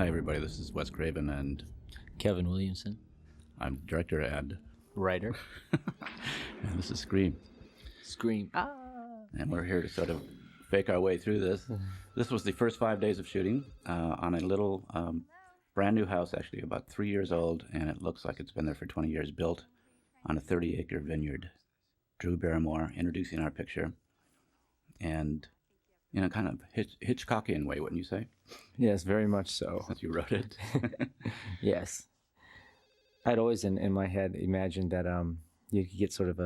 Hi, everybody. This is Wes Craven, and Kevin Williamson, I'm director and writer. and this is Scream. Scream. And we're here to sort of fake our way through this. This was the first 5 days of shooting on a little brand new house, actually about 3 years old, and it looks like it's been there for 20 years, built on a 30-acre vineyard. Drew Barrymore introducing our picture, and in a kind of Hitchcockian way, wouldn't you say? Yes, very much so. Since you wrote it. Yes. I'd always in my head imagined that you could get sort of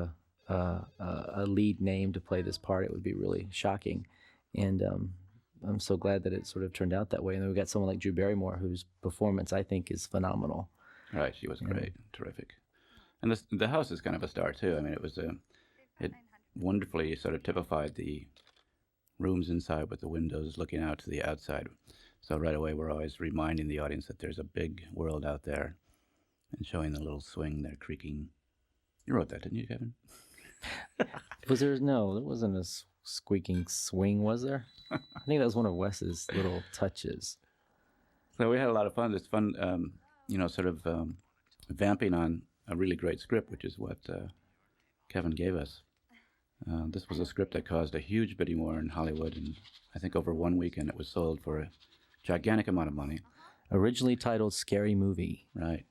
a lead name to play this part. It would be really shocking. And I'm so glad that it sort of turned out that way. And then we got someone like Drew Barrymore, whose performance I think is phenomenal. Right, she was great, terrific. And the house is kind of a star too. I mean, it wonderfully sort of typified the rooms inside with the windows looking out to the outside. So right away we're always reminding the audience that there's a big world out there and showing the little swing there creaking. You wrote that, didn't you, Kevin? No, there wasn't a squeaking swing, was there? I think that was one of Wes's little touches. So we had a lot of fun. It's fun, sort of vamping on a really great script, which is what Kevin gave us. This was a script that caused a huge bidding war in Hollywood, and I think over one weekend it was sold for a gigantic amount of money. Originally titled Scary Movie. Right.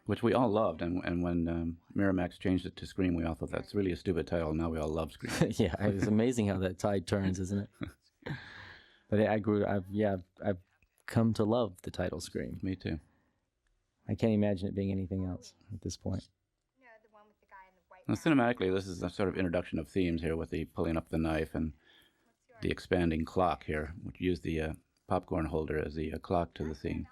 Which we all loved, and when Miramax changed it to Scream, we all thought that's really a stupid title. Now we all love Scream. Yeah, it's amazing how that tide turns, isn't it? But I've come to love the title Scream. Me too. I can't imagine it being anything else at this point. Now, cinematically, this is a sort of introduction of themes here with the pulling up the knife and the expanding clock here, which used the popcorn holder as the clock to the theme,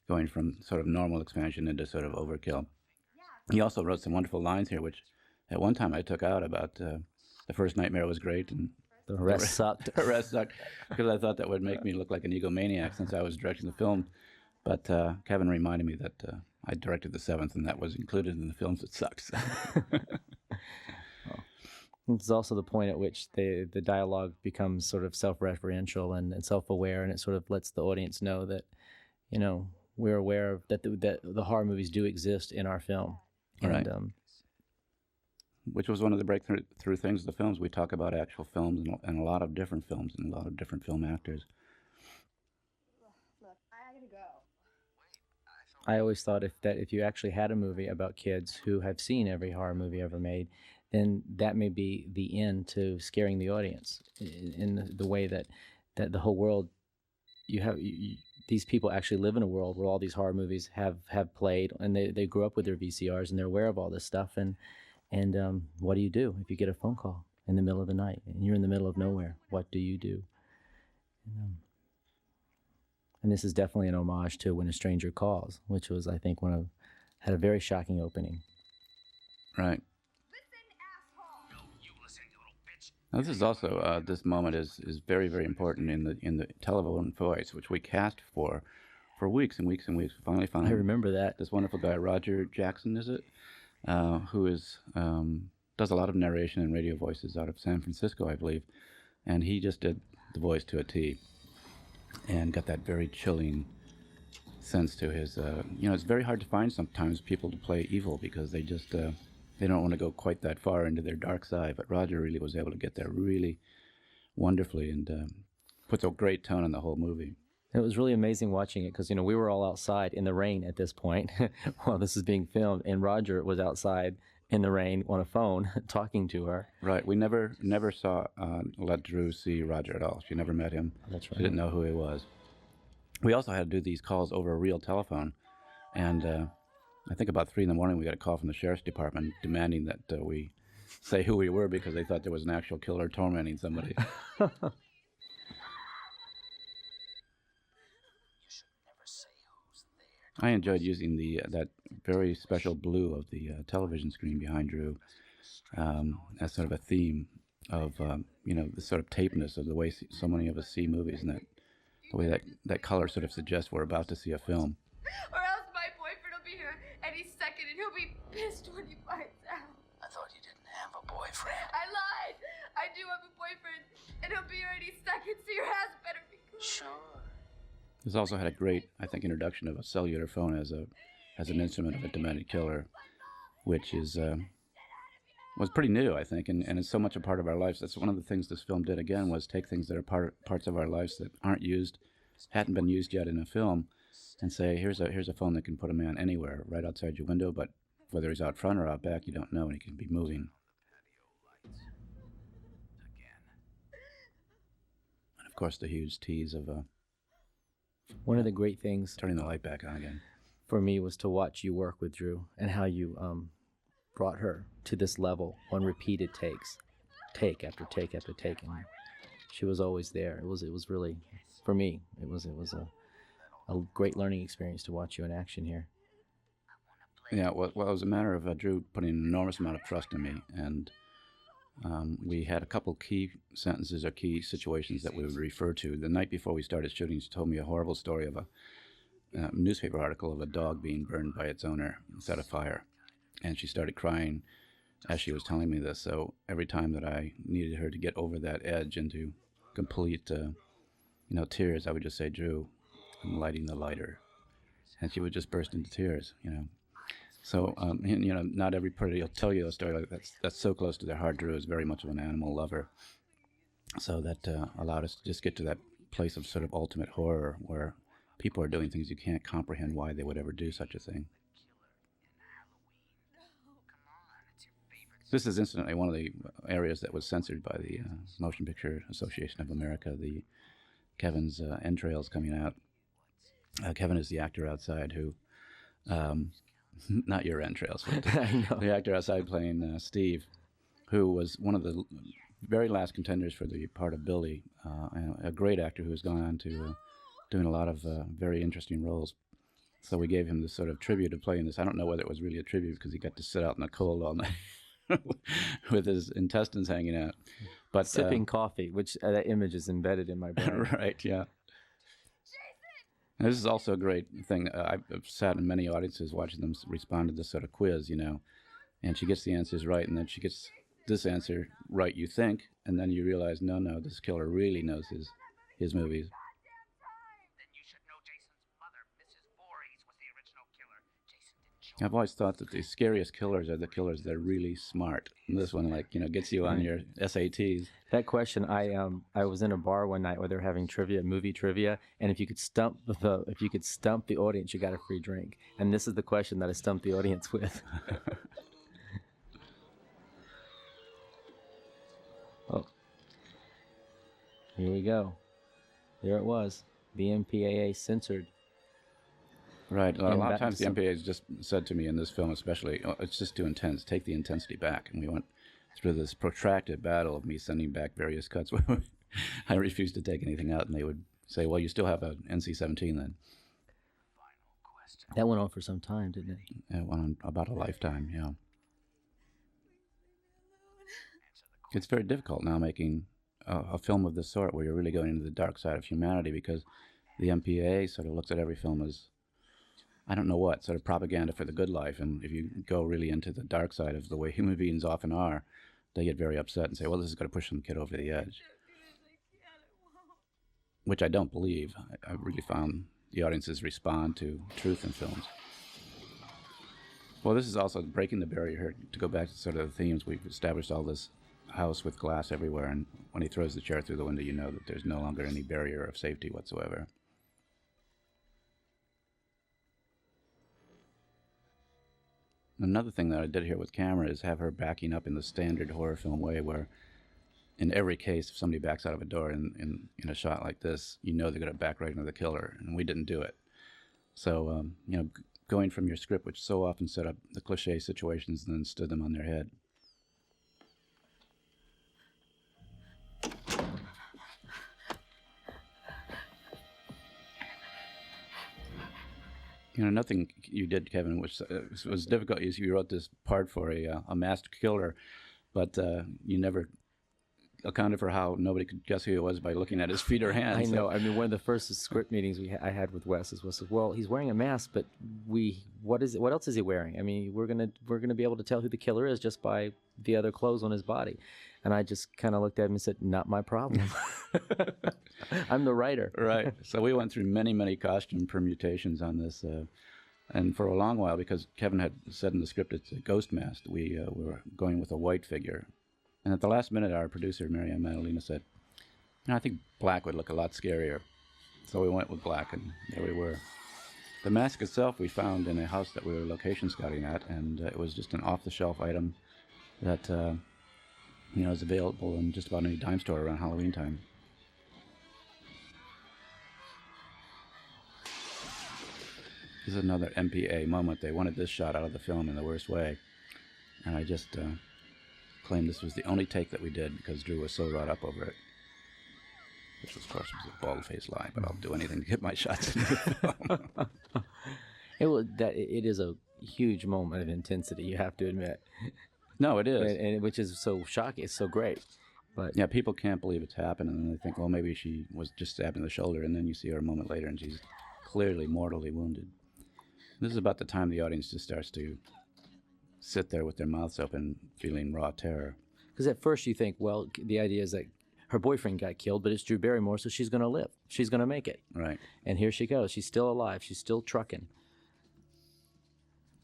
going from sort of normal expansion into sort of overkill. He also wrote some wonderful lines here, which at one time I took out about the first nightmare was great and the rest sucked. The rest sucked, because I thought that would make me look like an egomaniac since I was directing the film. But Kevin reminded me that I directed the seventh, and that was included in the films that sucks. It's also the point at which the dialogue becomes sort of self-referential and self-aware, and it sort of lets the audience know that, we're aware of that the horror movies do exist in our film. And, right. Which was one of the breakthrough things of the films. We talk about actual films and a lot of different films and a lot of different film actors. Look, I gotta go. I always thought if you actually had a movie about kids who have seen every horror movie ever made, then that may be the end to scaring the audience in the way that the whole world, these people actually live in a world where all these horror movies have played, and they grew up with their VCRs and they're aware of all this stuff. And what do you do if you get a phone call in the middle of the night and you're in the middle of nowhere? What do you do? And this is definitely an homage to When a Stranger Calls, which was, I think, had a very shocking opening. Right. Now, this is also this moment is very, very important in the telephone voice, which we cast for weeks and weeks and weeks. We finally found I remember that. This wonderful guy, Roger Jackson, is it? Who does a lot of narration and radio voices out of San Francisco, I believe, and he just did the voice to a T, and got that very chilling sense to his. It's very hard to find sometimes people to play evil because they just they don't want to go quite that far into their dark side. But Roger really was able to get there really wonderfully and puts a great tone on the whole movie. It was really amazing watching it because, we were all outside in the rain at this point while this is being filmed, and Roger was outside in the rain on a phone talking to her. Right. We never saw let Drew see Roger at all. She never met him. That's right. She didn't know who he was. We also had to do these calls over a real telephone, and I think about 3 a.m. we got a call from the sheriff's department demanding that we say who we were because they thought there was an actual killer tormenting somebody. I enjoyed using that very special blue of the television screen behind Drew as sort of a theme of the sort of tapeness of the way so many of us see movies, and the way that color sort of suggests we're about to see a film. Or else my boyfriend will be here any second and he'll be pissed when he finds out. I thought you didn't have a boyfriend. I lied. I do have a boyfriend and he'll be here any second, so your ass better be good. Sure. This also had a great, I think, introduction of a cellular phone as an instrument of a demented killer, which is was pretty new, I think, and it's so much a part of our lives. That's one of the things this film did again, was take things that are parts of our lives that aren't used, hadn't been used yet in a film, and say, here's a phone that can put a man anywhere, right outside your window, but whether he's out front or out back, you don't know, and he can be moving. And of course, the huge tease of One of the great things turning the light back on again. for me was to watch you work with Drew and how you brought her to this level on repeated takes, take after take after take, and she was always there. It was really, for me, it was a great learning experience to watch you in action here. Yeah, well, it was a matter of Drew putting an enormous amount of trust in me, and we had a couple key sentences or key situations that we would refer to. The night before we started shooting, she told me a horrible story of a newspaper article of a dog being burned by its owner and set afire, and she started crying as she was telling me this. So every time that I needed her to get over that edge into complete, tears, I would just say, "Drew, I'm lighting the lighter," and she would just burst into tears. So, not everybody will tell you a story like that. That's so close to their heart. Drew is very much of an animal lover. So that allowed us to just get to that place of sort of ultimate horror where people are doing things you can't comprehend why they would ever do such a thing. This is incidentally one of the areas that was censored by the Motion Picture Association of America, Kevin's entrails coming out. Kevin is the actor outside who... not your entrails, but the actor outside playing Steve, who was one of the very last contenders for the part of Billy, and a great actor who has gone on to doing a lot of very interesting roles. So we gave him this sort of tribute of playing this. I don't know whether it was really a tribute because he got to sit out in the cold all night with his intestines hanging out. But sipping coffee, which that image is embedded in my brain. Right, yeah. And this is also a great thing. I've sat in many audiences watching them respond to this sort of quiz, and she gets the answers right, and then she gets this answer right, you think, and then you realize, no, this killer really knows his movies. Then you should know Jason's mother, Mrs. Voorhees, was the original killer. Jason didn't show I've always thought that the scariest killers are the killers that are really smart. And this one, gets you on your SATs. That question, I was in a bar one night where they were having movie trivia, and if you could stump the audience, you got a free drink. And this is the question that I stumped the audience with. Oh, here we go. There it was. The MPAA censored. Right. A lot of times the MPAA has just said to me in this film especially, it's just too intense. Take the intensity back. And we went through this protracted battle of me sending back various cuts. I refused to take anything out, and they would say, well, you still have an NC-17 then. That went on for some time, didn't it? It went on about a lifetime, yeah. It's very difficult now making a film of this sort where you're really going into the dark side of humanity, because the MPAA sort of looks at every film as, I don't know what, sort of propaganda for the good life. And if you go really into the dark side of the way human beings often are, they get very upset and say, well, this is going to push some kid over the edge. Which I don't believe. I really found the audiences respond to truth in films. Well, this is also breaking the barrier here. To go back to sort of the themes, we've established all this house with glass everywhere, and when he throws the chair through the window, you know that there's no longer any barrier of safety whatsoever. Another thing that I did here with camera is have her backing up in the standard horror film way, where in every case, if somebody backs out of a door in a shot like this, you know they're going to back right into the killer, and we didn't do it. So, going from your script, which so often set up the cliche situations and then stood them on their head. Nothing you did, Kevin, which was difficult. You wrote this part for a master killer, but you never accounted for how nobody could guess who he was by looking at his feet or hands. I know. I mean, one of the first script meetings I had with Wes was, well, he's wearing a mask, but what else is he wearing? I mean, we're gonna be able to tell who the killer is just by the other clothes on his body. And I just kind of looked at him and said, not my problem. I'm the writer. Right. So we went through many, many costume permutations on this. And for a long while, because Kevin had said in the script it's a ghost mask, we were going with a white figure. And at the last minute, our producer, Marianne Madalena, said, I think black would look a lot scarier. So we went with black, and there we were. The mask itself we found in a house that we were location scouting at, and it was just an off-the-shelf item that is available in just about any dime store around Halloween time. This is another MPA moment. They wanted this shot out of the film in the worst way, and I just claimed this was the only take that we did because Drew was so wrought up over it. Which, of course, was a bald-faced lie, but I'll do anything to get my shots in the film. It is a huge moment of intensity, you have to admit. No, it is. And which is so shocking. It's so great. But yeah, people can't believe it's happened, and they think, well, maybe she was just stabbed in the shoulder, and then you see her a moment later, and she's clearly mortally wounded. This is about the time the audience just starts to sit there with their mouths open, feeling raw terror. Because at first you think, well, the idea is that her boyfriend got killed, but it's Drew Barrymore, so she's going to live. She's going to make it. Right. And here she goes. She's still alive. She's still trucking.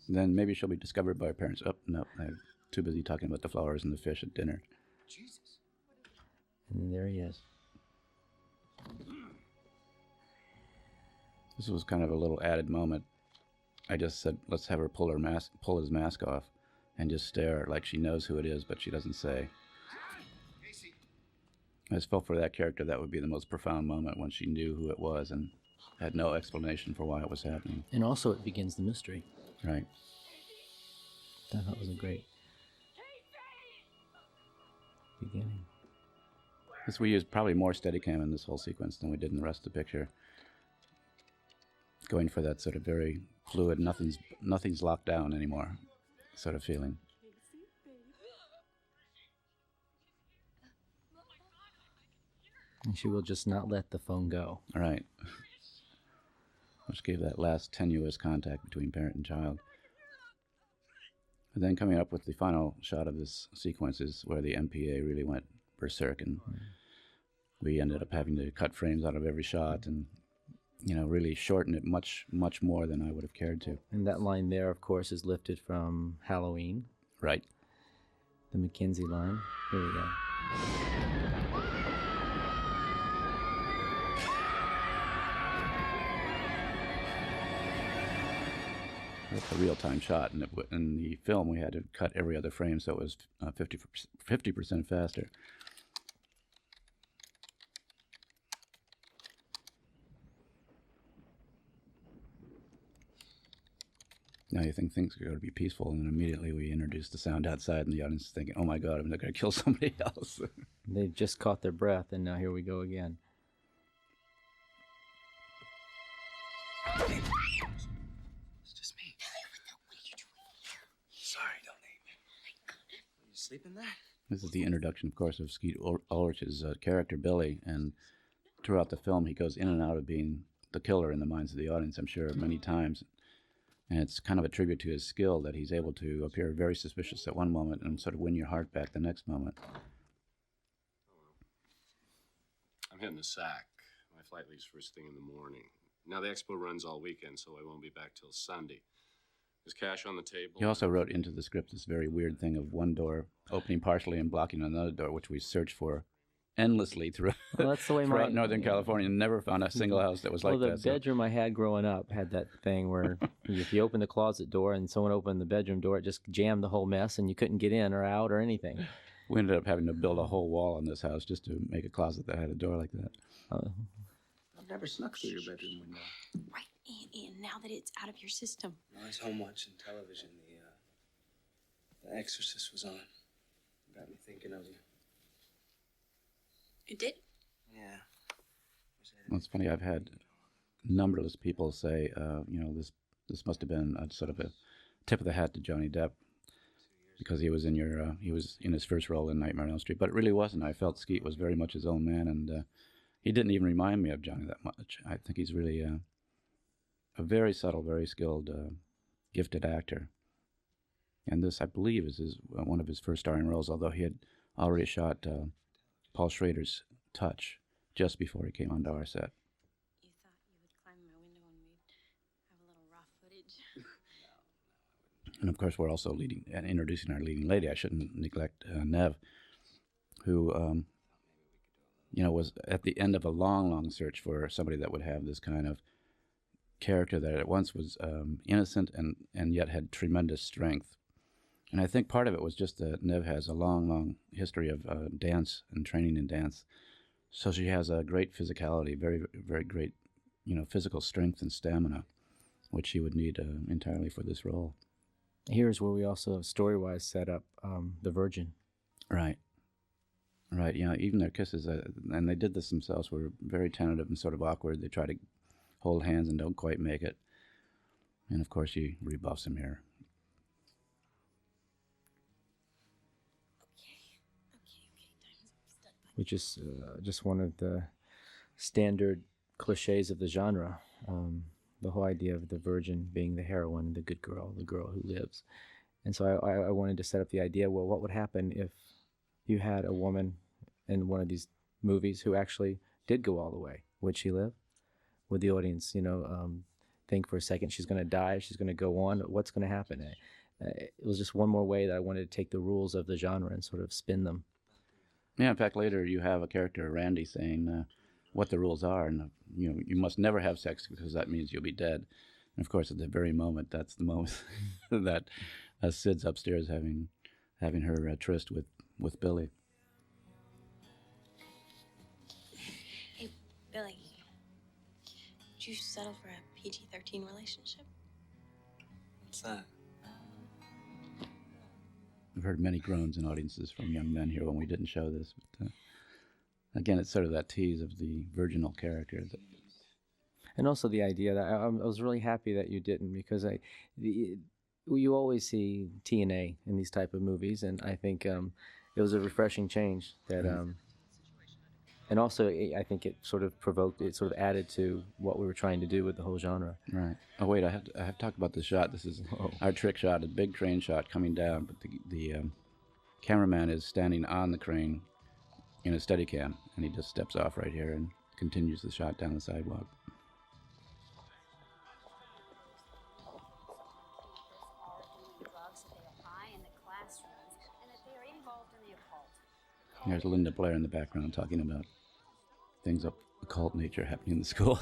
Then maybe she'll be discovered by her parents. Oh, no, I'm too busy talking about the flowers and the fish at dinner. Jesus. And then there he is. This was kind of a little added moment. I just said, let's have her pull his mask off and just stare like she knows who it is, but she doesn't say. I just felt for that character that would be the most profound moment when she knew who it was and had no explanation for why it was happening. And also it begins the mystery. Right. I thought that was a great beginning. We used probably more Steadicam in this whole sequence than we did in the rest of the picture. Going for that sort of very fluid, nothing's locked down anymore sort of feeling. And she will just not let the phone go. All right. Which gave that last tenuous contact between parent and child. And then coming up with the final shot of this sequence is where the MPA really went berserk, and we ended up having to cut frames out of every shot and, really shorten it much, much more than I would have cared to. And that line there, of course, is lifted from Halloween. Right. The Mackenzie line. Here we go. That's a real-time shot. And in the film, we had to cut every other frame, so it was 50% faster. Now you think things are going to be peaceful, and then immediately we introduce the sound outside, and the audience is thinking, oh my God, I'm not going to kill somebody else. They've just caught their breath, and now here we go again. It's just me. Sorry, don't leave me. Are you sleeping there? This is the introduction, of course, of Skeet Ulrich's character, Billy, and throughout the film, he goes in and out of being the killer in the minds of the audience, I'm sure, many times. And it's kind of a tribute to his skill that he's able to appear very suspicious at one moment and sort of win your heart back the next moment. I'm hitting the sack. My flight leaves first thing in the morning. Now the expo runs all weekend, so I won't be back till Sunday. There's cash on the table. He also wrote into the script this very weird thing of one door opening partially and blocking another door, which we searched for endlessly throughout Northern California and never found a single house that was like that. Well, the bedroom I had growing up had that thing where if you opened the closet door and someone opened the bedroom door, it just jammed the whole mess and you couldn't get in or out or anything. We ended up having to build a whole wall on this house just to make a closet that had a door like that. I've never snuck through your bedroom window. Right, and now that it's out of your system. I was home watching television. The Exorcist was on. Got me thinking of you. It did? Yeah. Well, it's funny. I've had numberless people say, this must have been a sort of a tip of the hat to Johnny Depp because he was in his first role in Nightmare on Elm Street, but it really wasn't. I felt Skeet was very much his own man, and he didn't even remind me of Johnny that much. I think he's really a very subtle, very skilled, gifted actor. And this, I believe, is one of his first starring roles, although he had already shot Paul Schrader's Touch just before he came onto our set. You thought you would climb my window and we'd have a little raw footage. And of course, we're also leading and introducing our leading lady. I shouldn't neglect Nev, who was at the end of a long search for somebody that would have this kind of character that at once was innocent and yet had tremendous strength. And I think part of it was just that Nev has a long history of dance and training in dance. So she has a great physicality, very, very great, physical strength and stamina, which she would need entirely for this role. Here's where we also, story-wise, set up the Virgin. Right. Even their kisses, and they did this themselves, were very tentative and sort of awkward. They try to hold hands and don't quite make it. And of course, she rebuffs him here. Which is just one of the standard cliches of the genre. The whole idea of the virgin being the heroine, the good girl, the girl who lives. And so I wanted to set up the idea, well, what would happen if you had a woman in one of these movies who actually did go all the way? Would she live? Would the audience, think for a second she's going to die, she's going to go on? What's going to happen? It was just one more way that I wanted to take the rules of the genre and sort of spin them. Yeah, in fact, later you have a character, Randy, saying what the rules are, and you must never have sex because that means you'll be dead. And of course, at the very moment, that's the moment that Sid's upstairs having her tryst with Billy. Hey, Billy, would you settle for a PG-13 relationship? What's that? I've heard many groans in audiences from young men here when we didn't show this. But again, it's sort of that tease of the virginal character. And also the idea that I was really happy that you didn't, because you always see TNA in these type of movies, and I think it was a refreshing change that, and also I think it sort of added to what we were trying to do with the whole genre. Right. Oh wait, I have to talk about the shot. This is our trick shot, a big crane shot coming down, but the cameraman is standing on the crane in a Steadicam, and he just steps off right here and continues the shot down the sidewalk. There's Linda Blair in the background talking about things of occult nature happening in the school.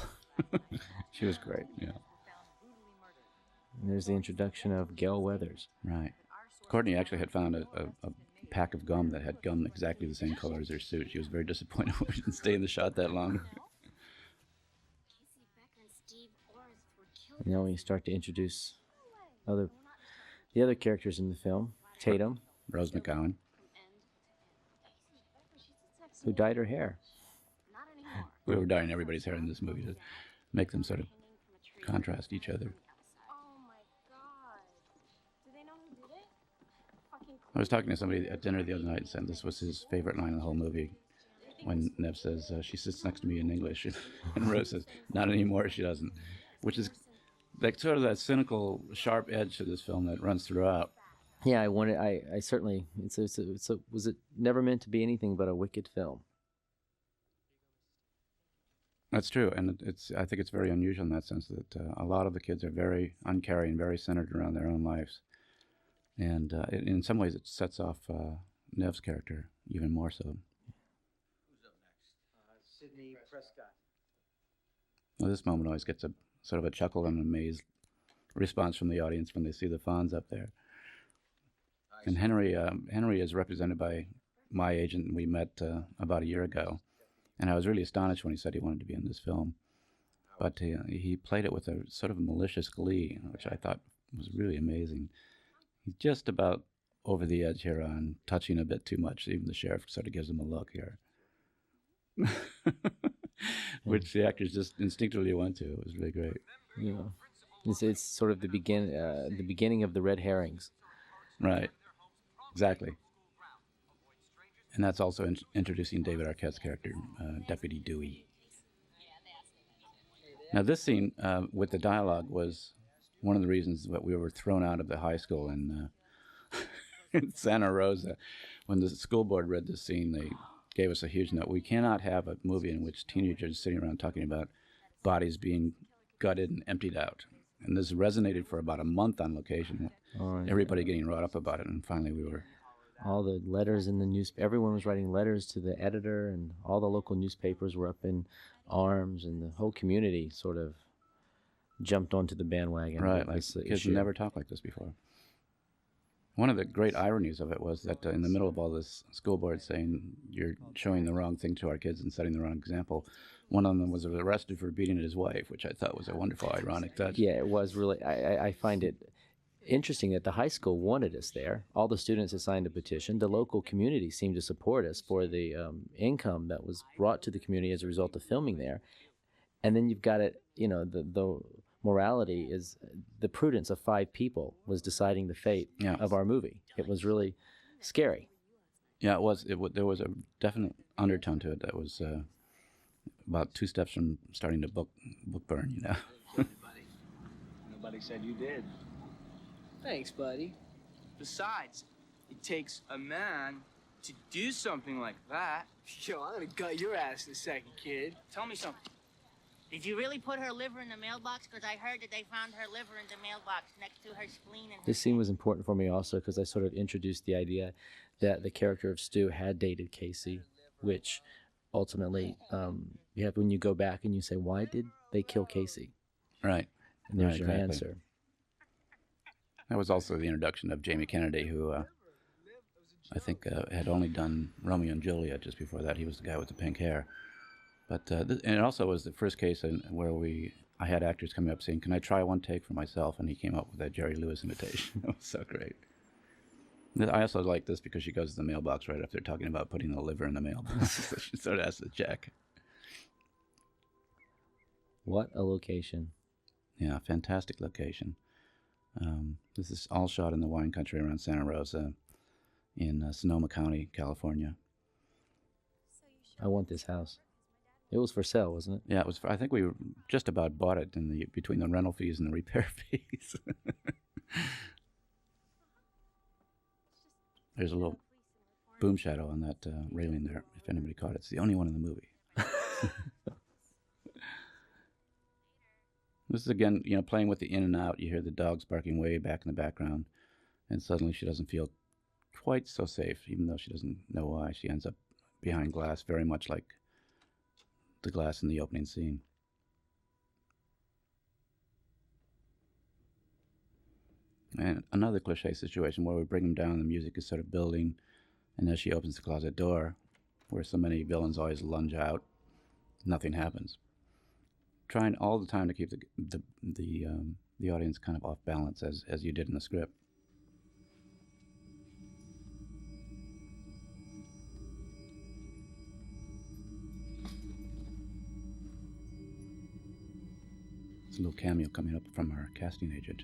She was great. Yeah. And there's the introduction of Gail Weathers. Right. Courtney actually had found a pack of gum that had gum exactly the same color as her suit. She was very disappointed when we didn't stay in the shot that long. And now we start to introduce the other characters in the film. Tatum. Rose McGowan. Who dyed her hair. We were dyeing everybody's hair in this movie to make them sort of contrast each other. I was talking to somebody at dinner the other night and said this was his favorite line in the whole movie. When Nev says, she sits next to me in English, and Rose says, not anymore, she doesn't. Which is like sort of that cynical, sharp edge to this film that runs throughout. Yeah, I certainly, was it never meant to be anything but a wicked film? That's true, and I think it's very unusual in that sense that a lot of the kids are very uncaring, very centered around their own lives. And in some ways it sets off Nev's character even more so. Who's up next? Sidney Prescott. Well, this moment always gets a sort of a chuckle and amazed response from the audience when they see the Fonz up there. And Henry is represented by my agent. We met about a year ago, and I was really astonished when he said he wanted to be in this film. But he played it with a sort of malicious glee, which I thought was really amazing. He's just about over the edge here on touching a bit too much. Even the sheriff sort of gives him a look here, which the actors just instinctively went to. It was really great. Yeah, it's sort of the beginning of the red herrings. Right. Exactly. And that's also introducing David Arquette's character, Deputy Dewey. Now, this scene with the dialogue was one of the reasons that we were thrown out of the high school in in Santa Rosa. When the school board read the scene, they gave us a huge note. We cannot have a movie in which teenagers are sitting around talking about bodies being gutted and emptied out. And this resonated for about a month on location. Everybody getting wrought up about it, and finally we were... All the letters in the everyone was writing letters to the editor, and all the local newspapers were up in arms, and the whole community sort of jumped onto the bandwagon. Right, like kids never talked like this before. One of the great ironies of it was that in the middle of all this school board saying you're showing the wrong thing to our kids and setting the wrong example, one of them was arrested for beating his wife, which I thought was a wonderful ironic touch. Yeah, it was really, I find it interesting that the high school wanted us there. All the students had signed a petition. The local community seemed to support us for the income that was brought to the community as a result of filming there. And then you've got it, you know, the morality is the prudence of 5 people was deciding the fate of our movie. It was really scary. Yeah, it was. There was a definite undertone to it that was about 2 steps from starting to book burn, you know. Nobody said you did. Thanks, buddy. Besides, it takes a man to do something like that. Yo, I'm gonna gut your ass in a second, kid. Tell me something. Did you really put her liver in the mailbox? Because I heard that they found her liver in the mailbox next to her spleen. And this scene was important for me also because I sort of introduced the idea that the character of Stu had dated Casey, which ultimately, you have when you go back and you say, why did they kill Casey? Right. And there's right, your exactly. answer. That was also the introduction of Jamie Kennedy, who I think had only done Romeo and Juliet just before that. He was the guy with the pink hair. But and it also was the first case where I had actors coming up saying, "Can I try one take for myself?" And he came up with that Jerry Lewis imitation. It was so great. I also like this because she goes to the mailbox right after talking about putting the liver in the mailbox. So she sort of has to check. What a location. Yeah, fantastic location. This is all shot in the wine country around Santa Rosa in Sonoma County, California. I want this house. It was for sale, wasn't it? Yeah, it was. I think we just about bought it between the rental fees and the repair fees. There's a little boom shadow on that railing there. If anybody caught it, it's the only one in the movie. This is again, playing with the in and out. You hear the dogs barking way back in the background, and suddenly she doesn't feel quite so safe, even though she doesn't know why. She ends up behind glass, very much like the glass in the opening scene. And another cliche situation where we bring them down, the music is sort of building, and as she opens the closet door, where so many villains always lunge out, nothing happens. Trying all the time to keep the audience kind of off balance as you did in the script. There's a little cameo coming up from our casting agent.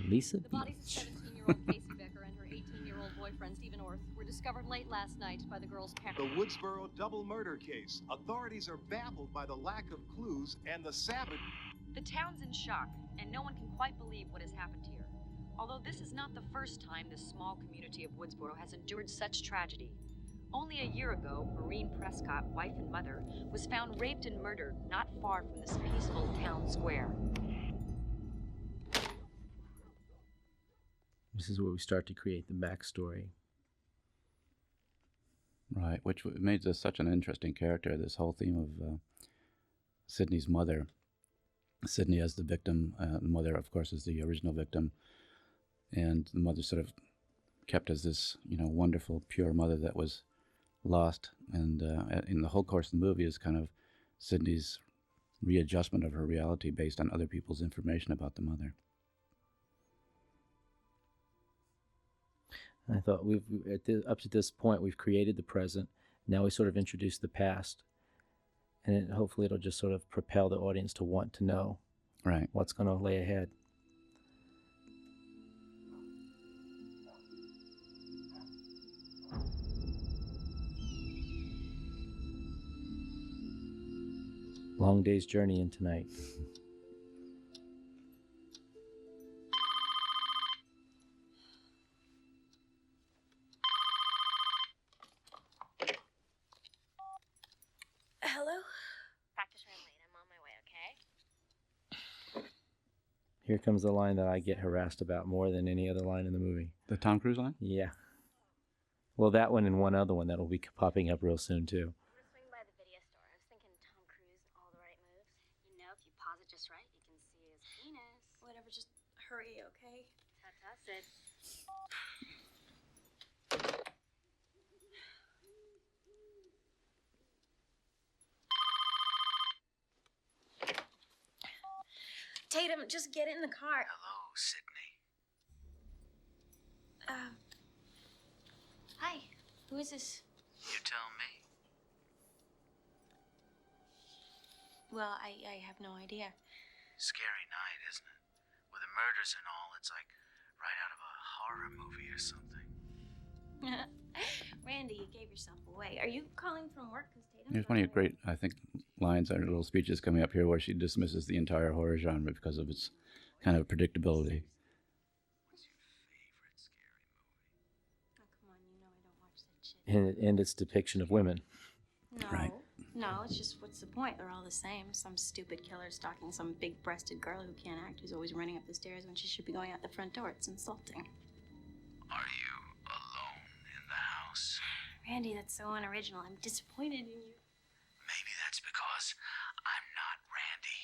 Lisa The bodies of 17-year-old Casey Becker and her 18-year-old boyfriend, Stephen Orth, were discovered late last night by the girl's parents. The Woodsboro double murder case. Authorities are baffled by the lack of clues and the savage. The town's in shock, and no one can quite believe what has happened here. Although this is not the first time this small community of Woodsboro has endured such tragedy. Only a year ago, Maureen Prescott, wife and mother, was found raped and murdered not far from this peaceful town square. This is where we start to create the backstory. Right, which made this such an interesting character, this whole theme of Sydney's mother. Sydney as the victim, the mother, of course, is the original victim, and the mother sort of kept as this, wonderful, pure mother that was lost, and in the whole course of the movie is kind of Sydney's readjustment of her reality based on other people's information about the mother. I thought up to this point, we've created the present. Now we sort of introduce the past. And hopefully it'll just sort of propel the audience to want to know what's going to lay ahead. Long day's journey in tonight. Here comes the line that I get harassed about more than any other line in the movie. The Tom Cruise line? Yeah. Well, that one and one other one that'll be popping up real soon, too. Swing by the video store. I was thinking Tom Cruise and all the right moves. You know, if you pause it just right, you can see his penis. Whatever, just hurry, okay? Ta-ta, Sid. Tatum, just get in the car. Hello, Sydney. Hi. Who is this? You tell me. Well, I have no idea. Scary night, isn't it? With the murders and all, it's like right out of a horror movie or something. Randy, you gave yourself away. Are you calling from work? There's one of your great, I think, lines or little speeches coming up here where she dismisses the entire horror genre because of its kind of predictability. What's your favorite scary movie? Oh, come on, you know I don't watch that shit. And its depiction of women. No. Right. No, it's just, what's the point? They're all the same. Some stupid killer stalking some big-breasted girl who can't act, who's always running up the stairs when she should be going out the front door. It's insulting. Are you alone in the house? Randy, that's so unoriginal. I'm disappointed in you. Maybe that's because I'm not Randy.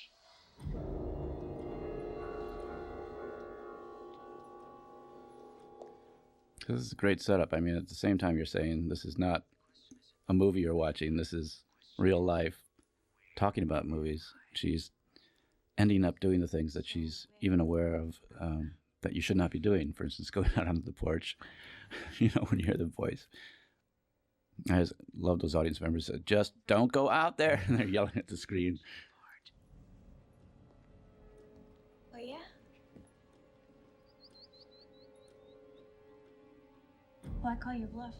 This is a great setup. I mean, at the same time, you're saying this is not a movie you're watching. This is real life talking about movies. She's ending up doing the things that she's even aware of that you should not be doing. For instance, going out onto the porch, when you hear the voice. I just love those audience members that just don't go out there. And they're yelling at the screen. Oh, yeah? Well, I call your bluff.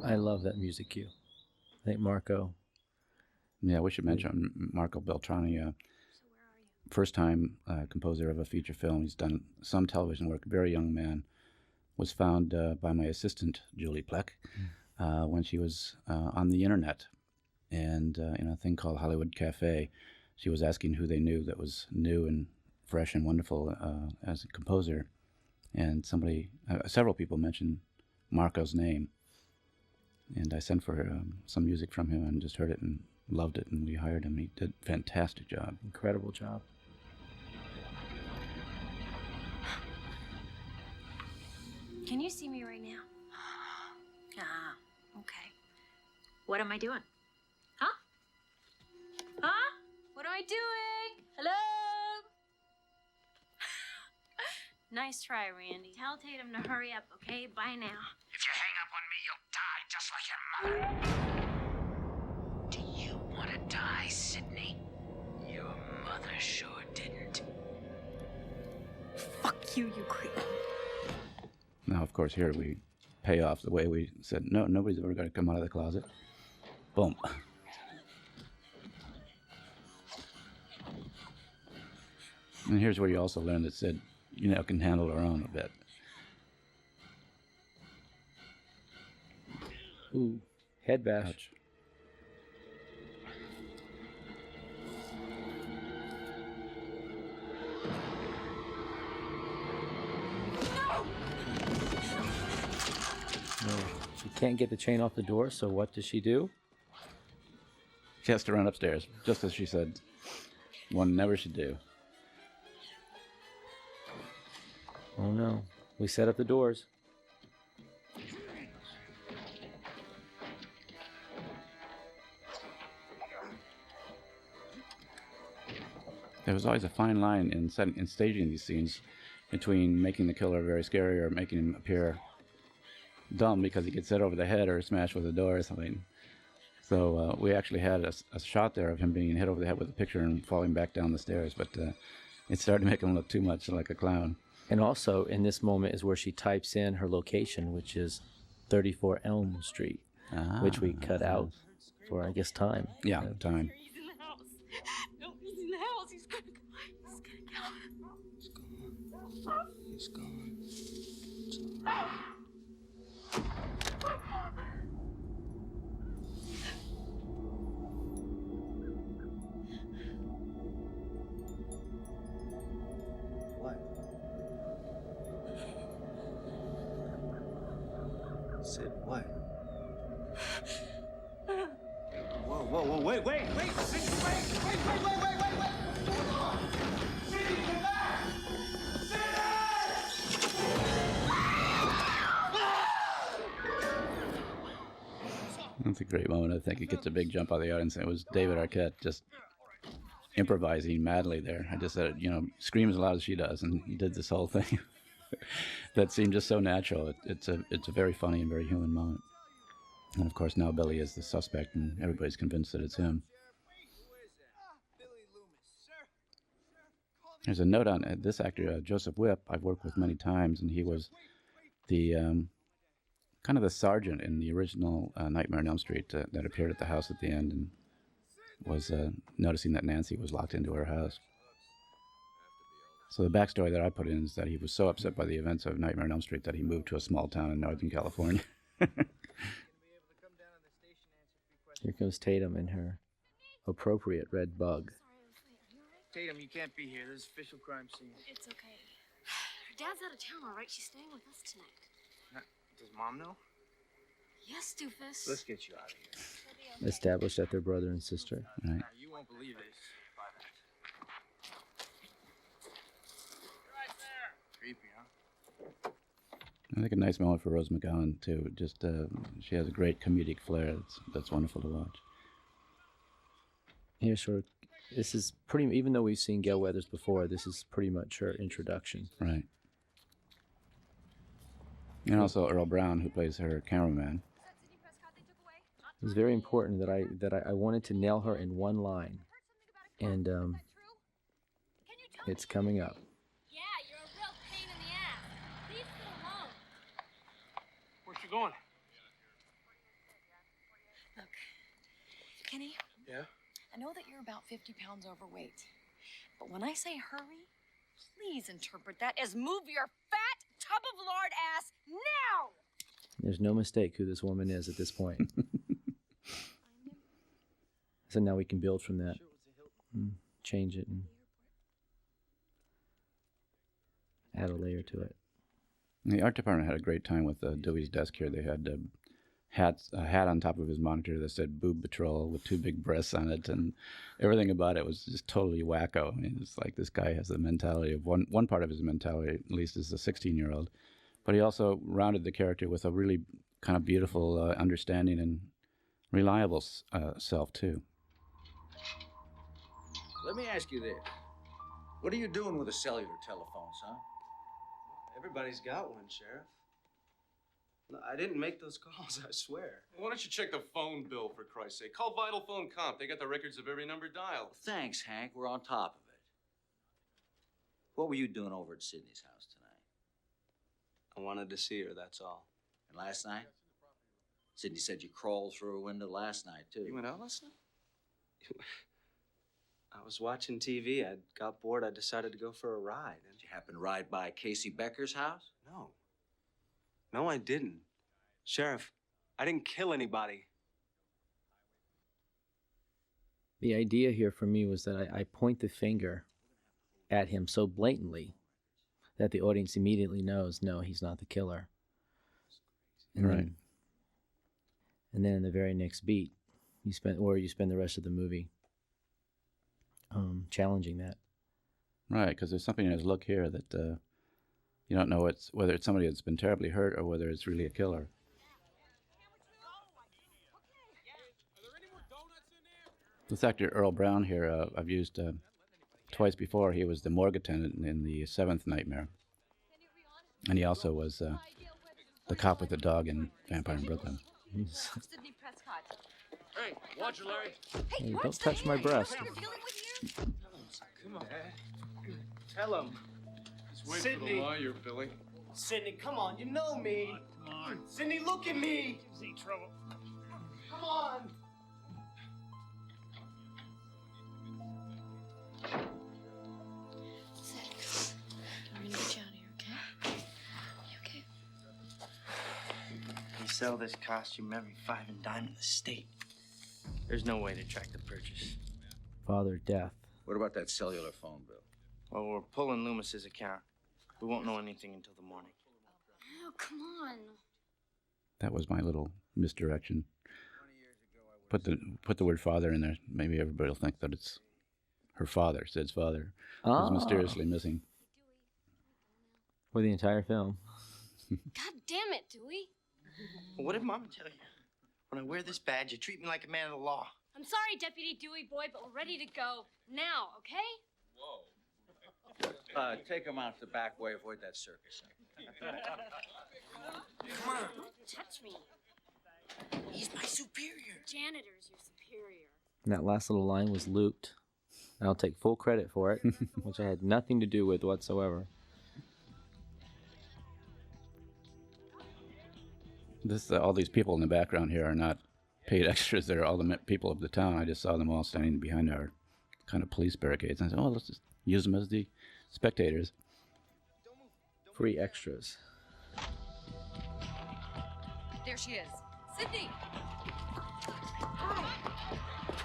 I love that music cue. I think Marco. Yeah, we should mention Marco Beltrami, first time composer of a feature film. He's done some television work. Very young man. Was found by my assistant, Julie Pleck, when she was on the internet and in a thing called Hollywood Cafe. She was asking who they knew that was new and fresh and wonderful as a composer. And several people mentioned Marco's name. And I sent for her some music from him and just heard it and loved it. And we hired him. He did a fantastic job. Incredible job. Can you see me right now? Ah, okay. What am I doing? Huh? Huh? What am I doing? Hello? Nice try, Randy. Tell Tatum to hurry up, okay? Bye now. If you hang up on me, you'll die just like your mother. Do you want to die, Sydney? Your mother sure didn't. Fuck you, you creep. Now, of course, here we pay off the way we said, no, nobody's ever going to come out of the closet. Boom. And here's where you also learn that Sid, can handle her own a bit. Ooh, head bash. Ouch. No, she can't get the chain off the door, so what does she do? She has to run upstairs, just as she said one never should do. Oh no, we set up the doors. There was always a fine line in staging these scenes between making the killer very scary or making him appear dumb because he gets hit over the head or smashed with a door or something. So we actually had a shot there of him being hit over the head with a picture and falling back down the stairs, but it started to make him look too much like a clown. And also, in this moment is where she types in her location, which is 34 Elm Street, which we cut out for, I guess, time. Yeah, time. He's in the house. No, he's in the house. He's gonna kill him. He's gone. What? Whoa, wait, Sydney, wait! Hold on! Sydney, come back! That's a great moment. I think it gets a big jump out of the audience. It was David Arquette just improvising madly there. I just said, scream as loud as she does, and he did this whole thing. That seemed just so natural. It's a very funny and very human moment. And of course now Billy is the suspect, and everybody's convinced that it's him. There's a note on this actor, Joseph Whipp. I've worked with many times, and he was the kind of the sergeant in the original Nightmare on Elm Street that appeared at the house at the end and was noticing that Nancy was locked into her house. So the backstory that I put in is that he was so upset by the events of Nightmare on Elm Street that he moved to a small town in Northern California. Here comes Tatum in her appropriate red bug. Tatum, you can't be here. This is official crime scene. It's okay. Her dad's out of town, all right? She's staying with us tonight. Does Mom know? Yes, doofus. Let's get you out of here. Established that they're brother and sister. Right. Now, you won't believe this. Creepy, huh? I think a nice moment for Rose McGowan too. Just she has a great comedic flair. That's wonderful to watch. Yeah, sure. This is pretty. Even though we've seen Gail Weathers before, this is pretty much her introduction. Right. And also Earl Brown, who plays her cameraman. It was very important that I wanted to nail her in one line, and it's coming up. Yeah, you're a real pain in the ass. Leave it alone. Where's she going? Look, Kenny, Yeah? I know that you're about 50 pounds overweight, but when I say hurry, please interpret that as move your fat tub of lard ass now! There's no mistake who this woman is at this point. So now we can build from that, change it, and add a layer to it. The art department had a great time with Dewey's desk here. They had a hat on top of his monitor that said "Boob Patrol" with two big breasts on it, and everything about it was just totally wacko. I mean, it's like this guy has the mentality of one part of his mentality, at least, is a 16-year-old, but he also rounded the character with a really kind of beautiful, understanding and reliable self too. Let me ask you this: what are you doing with a cellular telephone, son? Everybody's got one, Sheriff. No, I didn't make those calls, I swear. Why don't you check the phone bill, for Christ's sake? Call Vital Phone Comp. They got the records of every number dialed. Thanks, Hank. We're on top of it. What were you doing over at Sydney's house tonight? I wanted to see her, that's all. And last night? Sydney said you crawled through a window last night, too. You went out last night? I was watching TV. I got bored. I decided to go for a ride. Did you happen to ride by Casey Becker's house? No. No, I didn't. Sheriff, I didn't kill anybody. The idea here for me was that I point the finger at him so blatantly that the audience immediately knows, no, he's not the killer. And Right. And then in the very next beat, you spend the rest of the movie challenging that. Right, because there's something in his look here that you don't know whether it's somebody that's been terribly hurt or whether it's really a killer. This actor Earl Brown here, I've used twice before. He was the morgue attendant in the 7th Nightmare, and he also was the cop with the dog in Vampire in Brooklyn. Sydney Prescott. Hey, watch it, Larry. Hey, don't touch my breast. Come on. Tell him. Just wait Sydney. for the lawyer, Billy. Sydney, come on. You know me. Come on. Sydney, look at me. See trouble. Come on. Six. I'm gonna get you out of here, okay? You okay? We sell this costume every 5 and dime in the state. There's no way to track the purchase. Father Death. What about that cellular phone bill? Well, we're pulling Loomis's account. We won't know anything until the morning. Oh, come on. That was my little misdirection. Put the word father in there. Maybe everybody will think that it's her father, Sid's father, who's mysteriously missing. For the entire film. God damn it, Dewey. What did Mama tell you? When I wear this badge, you treat me like a man of the law. I'm sorry, Deputy Dewey boy, but we're ready to go now, okay? Take him out the back way. Avoid that circus. Come on. Don't touch me. He's my superior. Janitor's your superior. And that last little line was looped. And I'll take full credit for it, which I had nothing to do with whatsoever. All these people in the background here are not paid extras. They're all the people of the town. I just saw them all standing behind our kind of police barricades. And I said, oh, let's just use them as the spectators. Free extras. There she is. Sydney! Hi.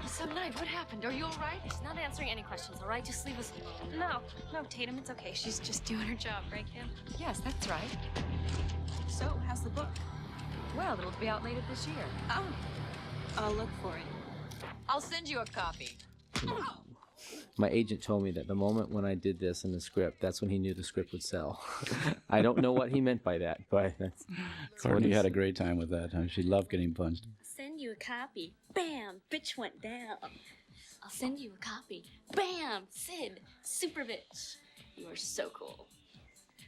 Some night, what happened? Are you all right? She's not answering any questions, all right? Just leave us alone. No, Tatum, it's okay. She's just doing her job, right, Kim? Yes, that's right. So, how's the book? Well, it'll be out later this year. Oh, I'll look for it. I'll send you a copy. My agent told me that the moment when I did this in the script, that's when he knew the script would sell. I don't know what he meant by that, but that's Courtney had a great time with that. She loved getting punched. Send you a copy. Bam! Bitch went down. I'll send you a copy. Bam! Sid, super bitch. You are so cool.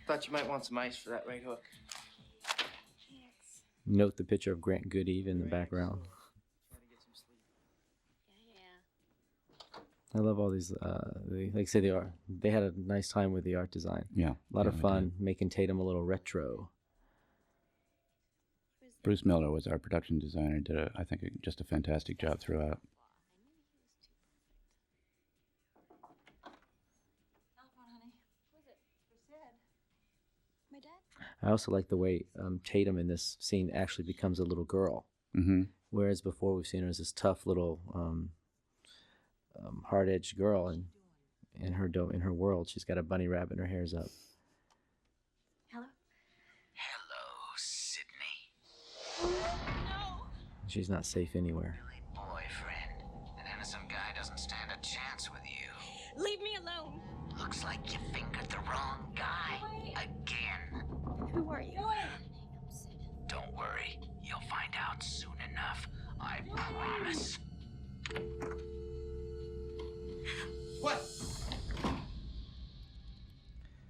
Thought you might want some ice for that right hook. Note the picture of Grant Goodeve in the background. I love all these. Like I say, they had a nice time with the art design. Yeah, a lot of fun making Tatum a little retro. Bruce Miller was our production designer. Did I think just a fantastic job throughout. My dad? I also like the way Tatum in this scene actually becomes a little girl. Mm-hmm. Whereas before we've seen her as this tough little hard-edged girl, and in her world, she's got a bunny rabbit and her hair's up. Hello? Hello, Sydney. No! She's not safe anywhere. Boyfriend. An innocent guy doesn't stand a chance with you. Leave me alone! Looks like you fingered the wrong guy. Again. Who are you? Don't worry. You'll find out soon enough. I promise. What?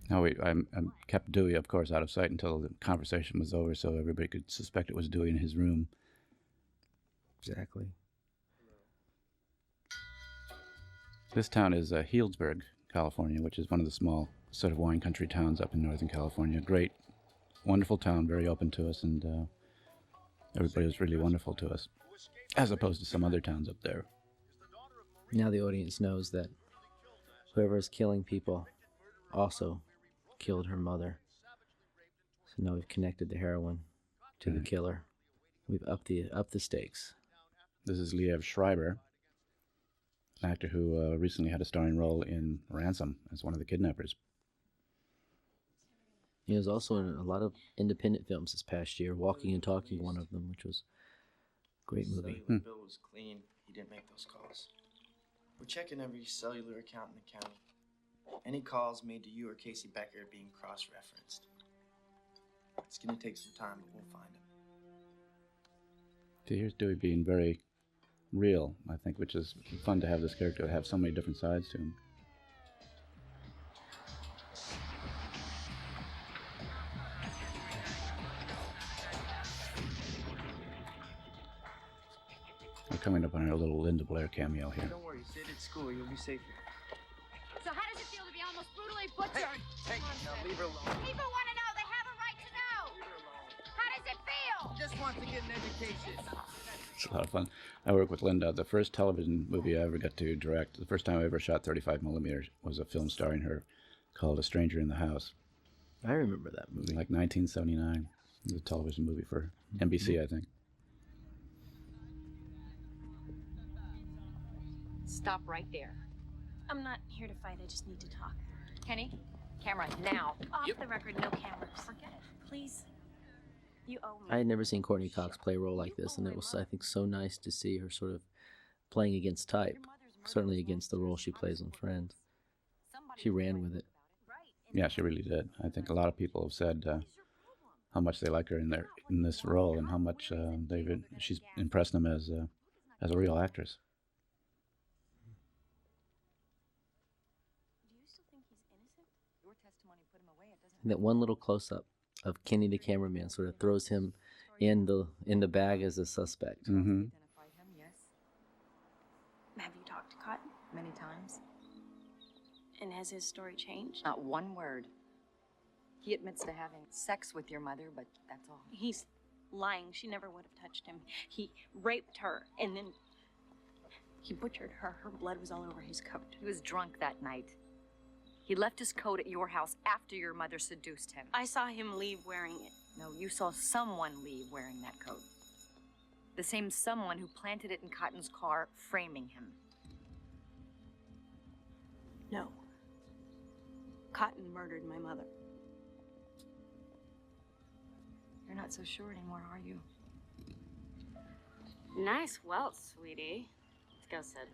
No, I kept Dewey, of course, out of sight until the conversation was over, so everybody could suspect it was Dewey in his room. Exactly. This town is Healdsburg, California, which is one of the small sort of wine country towns up in Northern California. Great, wonderful town, very open to us, and everybody was really wonderful to us, as opposed to some other towns up there. Now the audience knows that whoever is killing people also killed her mother. So now we've connected the heroine to the killer. We've upped the stakes. This is Liev Schreiber, an actor who recently had a starring role in Ransom as one of the kidnappers. He was also in a lot of independent films this past year, Walking and Talking, one of them, which was a great movie. Cellular bill was clean. He didn't make those calls. We're checking every cellular account in the county. Any calls made to you or Casey Becker are being cross-referenced. It's going to take some time, but we'll find him. See, here's Dewey being very real, I think, which is fun to have this character have so many different sides to him. We're coming up on our little Linda Blair cameo here. Don't worry, Sid, at school. You'll be safe here. So how does it feel to be almost brutally butchered? Hey, now leave her alone. People want to know. They have a right to know. How does it feel? Just wants to get an education. It's a lot of fun. I work with Linda. The first television movie I ever got to direct, the first time I ever shot 35 millimeters, was a film starring her called A Stranger in the House. I remember that movie. Like 1979. It was a television movie for NBC, I think. Stop right there. I'm not here to fight. I just need to talk. Kenny, camera now. Off the record, no cameras. Forget it. Please. You owe me. I had never seen Courtney Cox play a role like this, and it was, I think, so nice to see her sort of playing against type, certainly against the role she plays on Friends. She ran with it. Yeah, she really did. I think a lot of people have said how much they like her in this role, and how much she's impressed them as a real actress. And that one little close-up of Kenny the cameraman sort of throws him in the bag as a suspect. Mm-hmm. Have you talked to Cotton? Many times. And has his story changed? Not one word. He admits to having sex with your mother, but that's all. He's lying. She never would have touched him. He raped her, and then he butchered her. Her blood was all over his coat. He was drunk that night. He left his coat at your house after your mother seduced him. I saw him leave wearing it. No, you saw someone leave wearing that coat. The same someone who planted it in Cotton's car, framing him. No. Cotton murdered my mother. You're not so sure anymore, are you? Nice welt, sweetie. Let's go, Sid.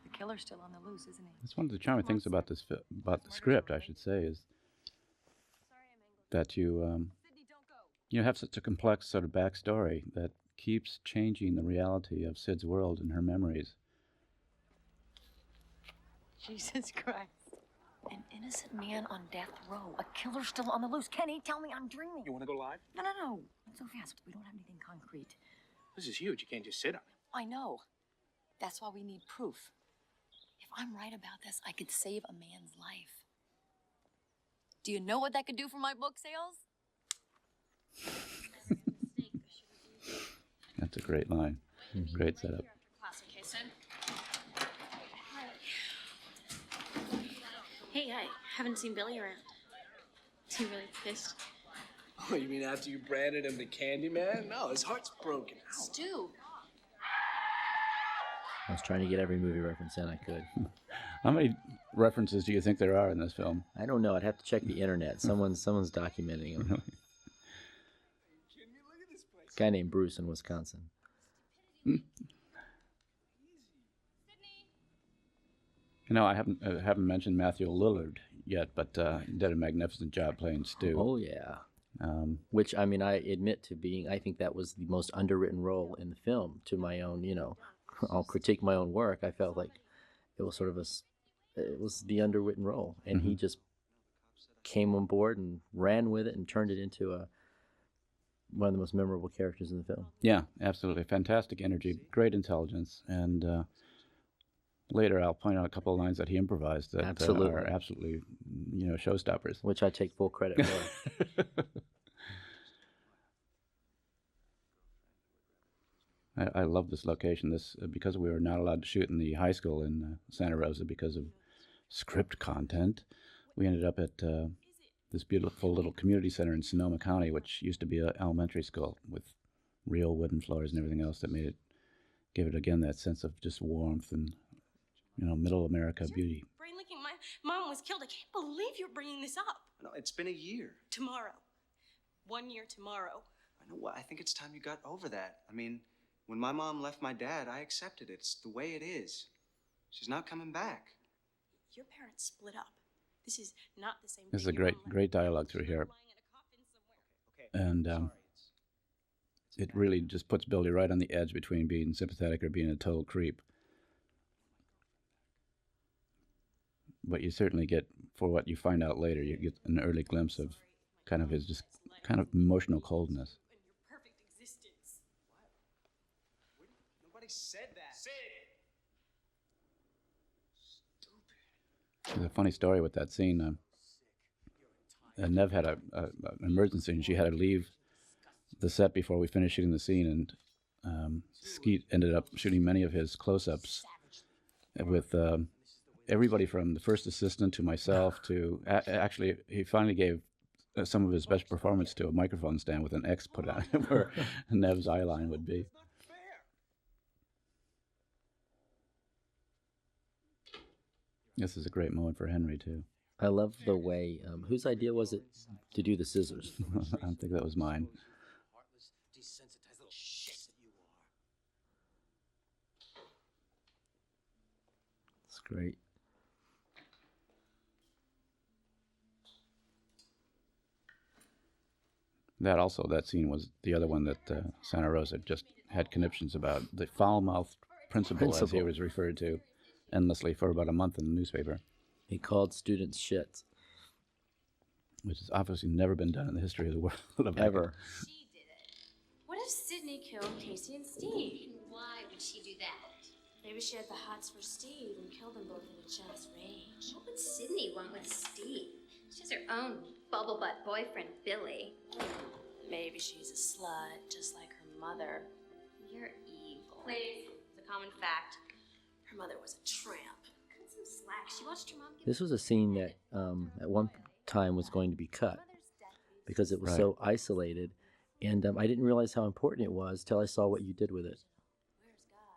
The killer's still on the loose, isn't he? That's one of the charming things about this about the script, I should say, is that you have such a complex sort of backstory that keeps changing the reality of Sid's world and her memories. Jesus Christ. An innocent man on death row. A killer still on the loose. Kenny, tell me I'm dreaming. You want to go live? No. Not so fast. We don't have anything concrete. This is huge. You can't just sit on it. I know. That's why we need proof. If I'm right about this, I could save a man's life. Do you know what that could do for my book sales? That's a great line. Great setup. Class, okay, Sid? Hey, I haven't seen Billy around. Is he really pissed? Oh, you mean after you branded him the Candyman? No, his heart's broken. Ow. Stu. I was trying to get every movie reference in I could. How many references do you think there are in this film? I don't know. I'd have to check the internet. Someone's documenting them. A guy named Bruce in Wisconsin. You know, I haven't mentioned Matthew Lillard yet, but he did a magnificent job playing Stu. Oh yeah. Which, I mean, I admit to being, I think that was the most underwritten role in the film. To my own, I'll critique my own work. I felt like it was sort of it was the underwritten role, and he just came on board and ran with it and turned it into one of the most memorable characters in the film. Yeah, absolutely. Fantastic energy, great intelligence, and later I'll point out a couple of lines that he improvised that are absolutely, showstoppers. Which I take full credit for. I love this location. Because we were not allowed to shoot in the high school in Santa Rosa because of script content, we ended up at this beautiful little community center in Sonoma County, which used to be an elementary school with real wooden floors and everything else that gave it again that sense of just warmth and middle America beauty. Brain leaking. My mom was killed. I can't believe you're bringing this up. No, it's been a year. Tomorrow. 1 year tomorrow. I know what. I think it's time you got over that. I mean, when my mom left my dad, I accepted it. It's the way it is. She's not coming back. Your parents split up. This is not the same. This is a great dialogue through here. And it really just puts Billy right on the edge between being sympathetic or being a total creep. But you certainly get, for what you find out later, you get an early glimpse of kind of his just kind of emotional coldness. Nobody said that. There's a funny story with that scene. Nev had an emergency, and she had to leave the set before we finished shooting the scene, and Skeet ended up shooting many of his close-ups with everybody from the first assistant to myself to actually he finally gave some of his best performance to a microphone stand with an X put on it where Nev's eye line would be. This is a great moment for Henry too. I love the way whose idea was it to do the scissors? I don't think that was mine. Great. That scene was the other one that Santa Rosa just had conniptions about. The foul-mouthed principal, as he was referred to endlessly for about a month in the newspaper. He called students shits. Which has obviously never been done in the history of the world. Ever. She did it. What if Sydney killed Casey and Steve? Why would she do that? Maybe she had the hots for Steve and killed them both in a jealous rage. What would Sydney want with Steve? She has her own bubble butt boyfriend, Billy. Maybe she's a slut, just like her mother. You're evil. Please, it's a common fact. Her mother was a tramp. Cut some slack. She watched her mom get This was a scene that at one time was going to be cut because it was so isolated, and I didn't realize how important it was till I saw what you did with it.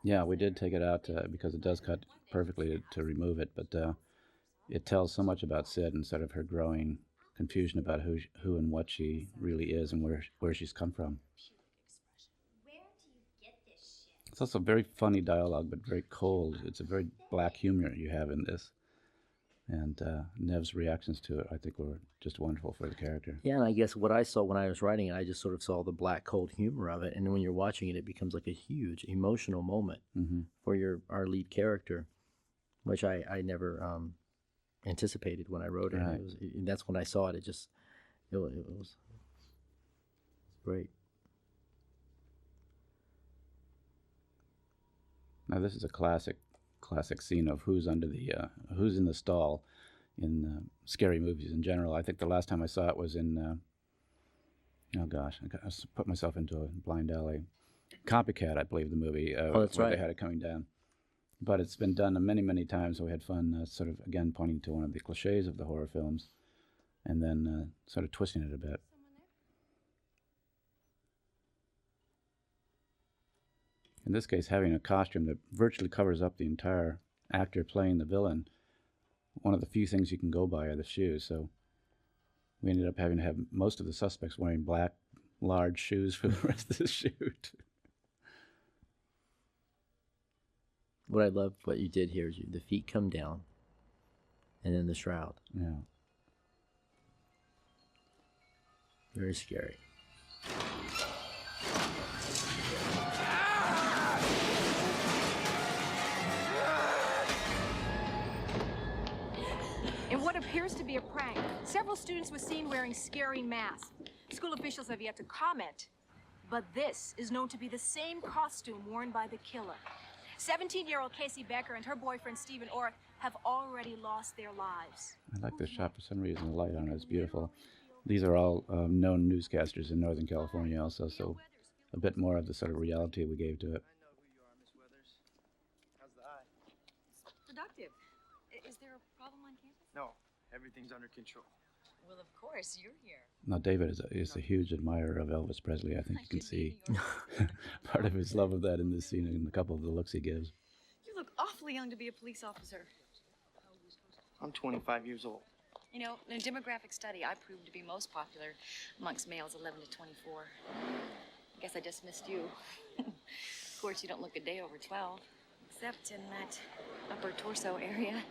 Yeah, we did take it out because it does cut perfectly to remove it, but it tells so much about Sid instead of her growing confusion about who and what she really is and where she's come from. It's also very funny dialogue, but very cold. It's a very black humor you have in this. And Nev's reactions to it, I think, were just wonderful for the character. Yeah, and I guess what I saw when I was writing it, I just sort of saw the black, cold humor of it. And then when you're watching it, it becomes like a huge emotional moment for our lead character, which I never anticipated when I wrote it. Right. That's when I saw it. It was great. Now, this is a classic scene of who's in the stall in scary movies in general. I think the last time I saw it was in oh gosh, I put myself into a blind alley. Copycat, I believe, the movie. Oh, that's where right. They had it coming down. But it's been done many, many times, so we had fun sort of, again, pointing to one of the cliches of the horror films and then sort of twisting it a bit. In this case, having a costume that virtually covers up the entire actor playing the villain, one of the few things you can go by are the shoes. So we ended up having to have most of the suspects wearing black, large shoes for the rest of the shoot. What I love what you did here is the feet come down and then the shroud. Yeah. Very scary. In what appears to be a prank, several students were seen wearing scary masks. School officials have yet to comment, but this is known to be the same costume worn by the killer. 17-year-old Casey Becker and her boyfriend Stephen Orth have already lost their lives. I like this shot for some reason. The light on it is beautiful. These are all known newscasters in Northern California also, so a bit more of the sort of reality we gave to it. Productive. Is there a problem on campus? No, everything's under control. Well, of course, you're here. Now, David is a huge admirer of Elvis Presley. I think you can see part of his love of that in this scene and a couple of the looks he gives. You look awfully young to be a police officer. I'm 25 years old. You know, in a demographic study, I proved to be most popular amongst males 11 to 24. I guess I just missed you. Of course, you don't look a day over 12, except in that upper torso area.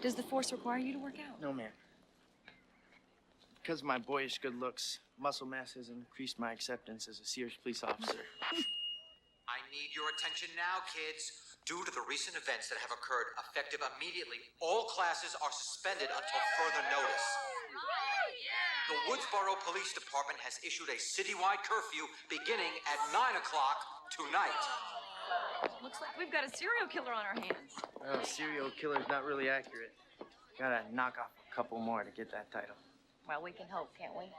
Does the force require you to work out? No, ma'am. Because of my boyish good looks, muscle mass has increased my acceptance as a serious police officer. I need your attention now, kids. Due to the recent events that have occurred, effective immediately, all classes are suspended until further notice. The Woodsboro Police Department has issued a citywide curfew beginning at 9 o'clock tonight. Looks like we've got a serial killer on our hands. Well, serial killer's not really accurate. Gotta knock off a couple more to get that title. Well, we can hope, can't we?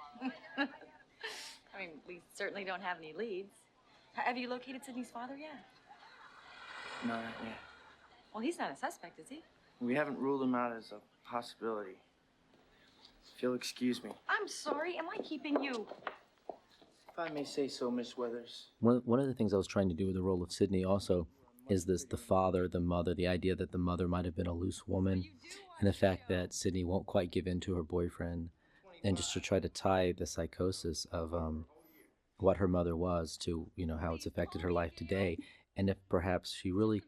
I mean, we certainly don't have any leads. Have you located Sydney's father yet? No, not yet. Well, he's not a suspect, is he? We haven't ruled him out as a possibility. If you'll excuse me. I'm sorry. Am I keeping you? If I may say so, Miss Weathers. One of the things I was trying to do with the role of Sydney also is the father, the mother, the idea that the mother might have been a loose woman, and the fact that Sydney won't quite give in to her boyfriend, and just to try to tie the psychosis of what her mother was to, how it's affected her life today, and if perhaps she really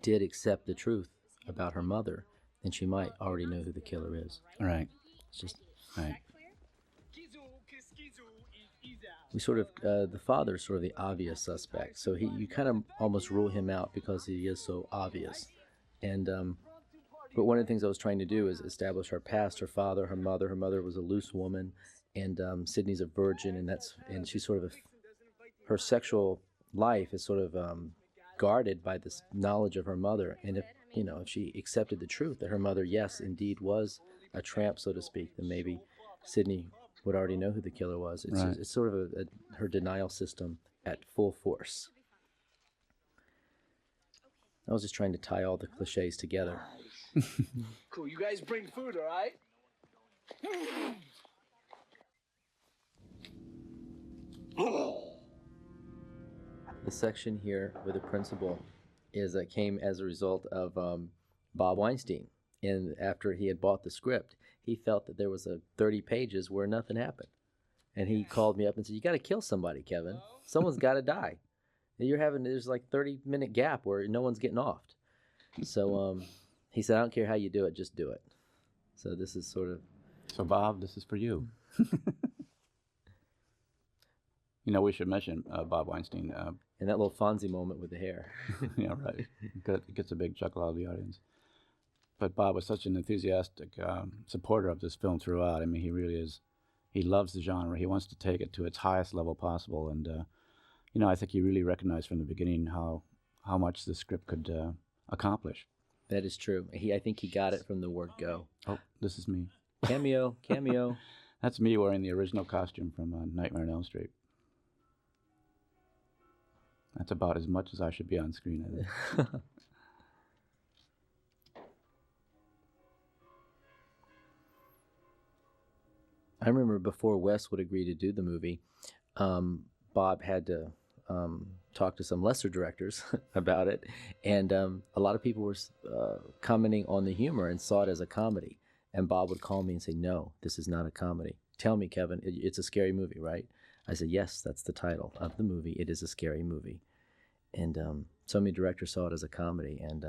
did accept the truth about her mother, then she might already know who the killer is. Right. It's just right. We sort of the father is sort of the obvious suspect, so you kind of almost rule him out because he is so obvious. And but one of the things I was trying to do is establish her past, her father, her mother. Her mother was a loose woman, and Sydney's a virgin, and she's sort of her sexual life is sort of guarded by this knowledge of her mother. And if she accepted the truth that her mother, yes, indeed was a tramp, so to speak, then maybe Sydney would already know who the killer was. It's, right. It's sort of her denial system at full force. I was just trying to tie all the cliches together. Cool. You guys bring food, all right? The section here with the principal came as a result of Bob Weinstein. And after he had bought the script, he felt that there was 30 pages where nothing happened. And he called me up and said, "You got to kill somebody, Kevin. Someone's got to die. There's like 30-minute gap where no one's getting offed." So he said, "I don't care how you do it, just do it." So this is sort of... So Bob, this is for you. We should mention Bob Weinstein. And that little Fonzie moment with the hair. Yeah, right. It gets a big chuckle out of the audience. But Bob was such an enthusiastic supporter of this film throughout. I mean, he really is. He loves the genre. He wants to take it to its highest level possible. And, I think he really recognized from the beginning how much the script could accomplish. That is true. I think he got it from the word go. Oh, this is me. Cameo. That's me wearing the original costume from Nightmare on Elm Street. That's about as much as I should be on screen, I think. I remember before Wes would agree to do the movie, Bob had to talk to some lesser directors about it, and a lot of people were commenting on the humor and saw it as a comedy. And Bob would call me and say, "No, this is not a comedy. Tell me, Kevin, it's a scary movie, right?" I said, "Yes, that's the title of the movie. It is a scary movie." And so many directors saw it as a comedy, and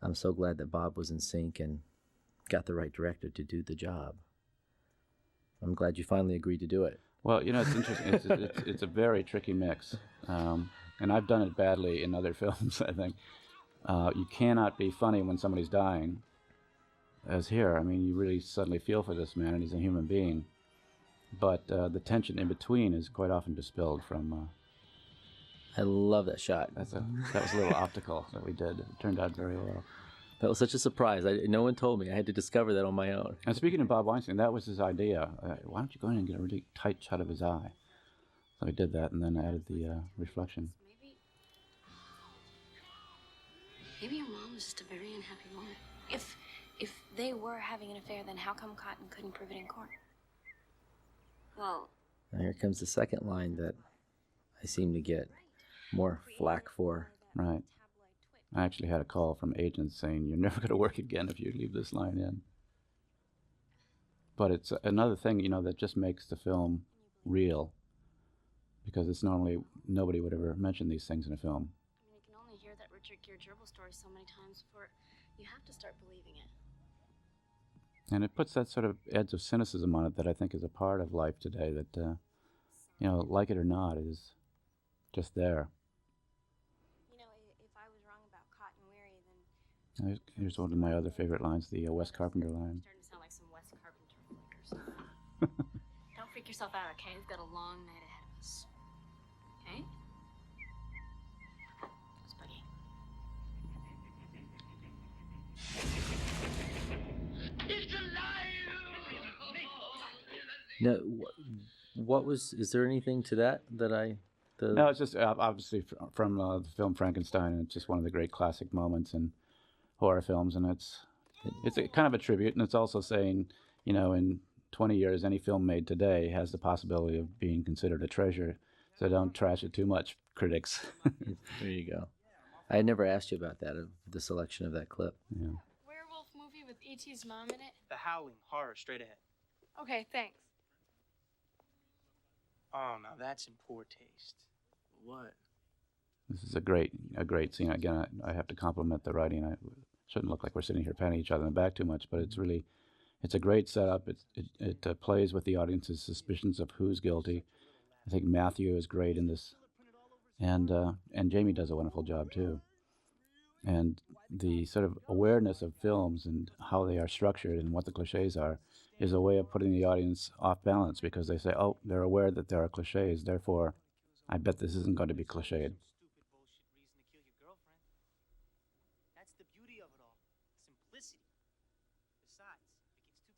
I'm so glad that Bob was in sync and got the right director to do the job. I'm glad you finally agreed to do it. Well, it's interesting. It's a very tricky mix, and I've done it badly in other films. I think you cannot be funny when somebody's dying, as here. I mean, you really suddenly feel for this man, and he's a human being. But the tension in between is quite often distilled from. I love that shot. That was a little optical that we did. It turned out very well. That was such a surprise. No one told me. I had to discover that on my own. And speaking of Bob Weinstein, that was his idea. Why don't you go in and get a really tight shot of his eye? So I did that and then added the reflection. Maybe your mom was just a very unhappy woman. If they were having an affair, then how come Cotton couldn't prove it in court? Well... Now here comes the second line that I seem to get more flack for. Right. I actually had a call from agents saying, "You're never going to work again if you leave this line in." But it's another thing, that just makes the film real. Because it's normally, nobody would ever mention these things in a film. I mean, you can only hear that Richard Gere gerbil story so many times before you have to start believing it. And it puts that sort of edge of cynicism on it that I think is a part of life today that, like it or not, is just there. If I was wrong about Cotton Weary, then... Here's one of my other favorite lines, the Wes Carpenter line. Starting to sound like some Wes Carpenter flickers. Don't freak yourself out, okay? We've got a long night ahead of us. Okay? Let's boogie. It's Now, is there anything to that No, it's just obviously from the film Frankenstein, and it's just one of the great classic moments in horror films, and it's a kind of a tribute, and it's also saying, in 20 years, any film made today has the possibility of being considered a treasure, so don't trash it too much, critics. There you go. I had never asked you about that, of the selection of that clip. Yeah. Werewolf movie with E.T.'s mom in it? The Howling, horror, straight ahead. Okay, thanks. Oh, now that's in poor taste. What? This is a great scene. Again, I have to compliment the writing. I shouldn't look like we're sitting here patting each other on the back too much, but it's a great setup. It plays with the audience's suspicions of who's guilty. I think Matthew is great in this, and Jamie does a wonderful job too. And the sort of awareness of films and how they are structured and what the cliches are is a way of putting the audience off balance, because they say, oh, they're aware that there are cliches, therefore I bet this isn't going to be cliched.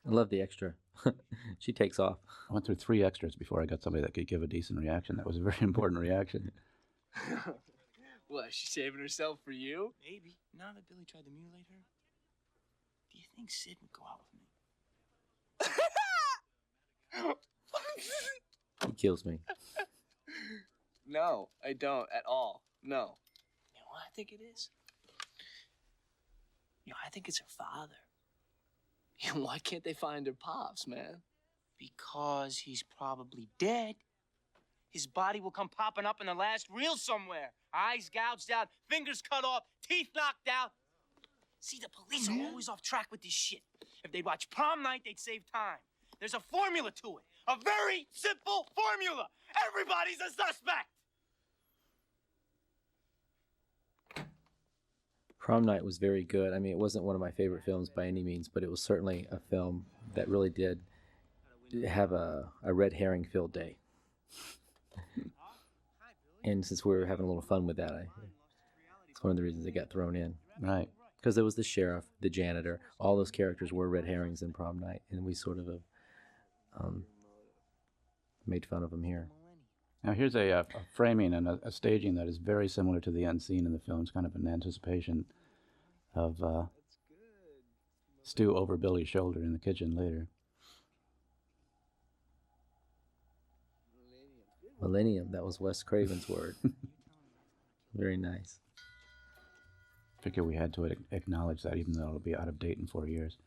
I love the extra. She takes off. I went through 3 extras before I got somebody that could give a decent reaction. That was a very important reaction. What, she's saving herself for you? Maybe. Now that Billy tried to mutilate her, do you think Sid would go out with me? He kills me. No, I don't at all. No. You know what I think it is? I think it's her father. Why can't they find her pops, man? Because he's probably dead. His body will come popping up in the last reel somewhere. Eyes gouged out, fingers cut off, teeth knocked out. See, the police are always off track with this shit. If they'd watch Prom Night, they'd save time. There's a formula to it. A very simple formula. Everybody's a suspect. Prom Night was very good. I mean, it wasn't one of my favorite films by any means, but it was certainly a film that really did have a red herring filled day. And since we were having a little fun with that, it's one of the reasons it got thrown in. Right. Because there was the sheriff, the janitor, all those characters were red herrings in Prom Night, and we sort of made fun of them here. Now here's a framing and a staging that is very similar to the end scene in the film. It's kind of an anticipation of Stu over Billy's shoulder in the kitchen later. Millennium, that was Wes Craven's word. Very nice. Figure we had to acknowledge that, even though it'll be out of date in 4 years.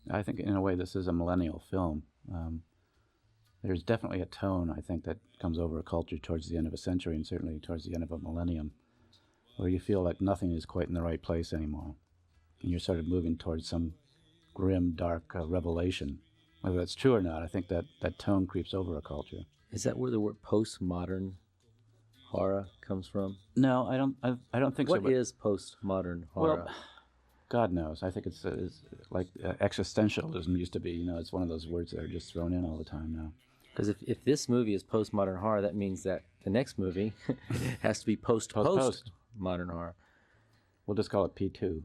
I think in a way this is a millennial film. There's definitely a tone, I think, that comes over a culture towards the end of a century, and certainly towards the end of a millennium, where you feel like nothing is quite in the right place anymore. And you're sort of moving towards some grim, dark revelation. Whether that's true or not, I think that tone creeps over a culture. Is that where the word postmodern horror comes from? No, I don't think so. What is postmodern horror? Well, God knows. I think it's like existentialism used to be. It's one of those words that are just thrown in all the time now. Because if this movie is postmodern horror, that means that the next movie has to be post-modern horror. We'll just call it P2.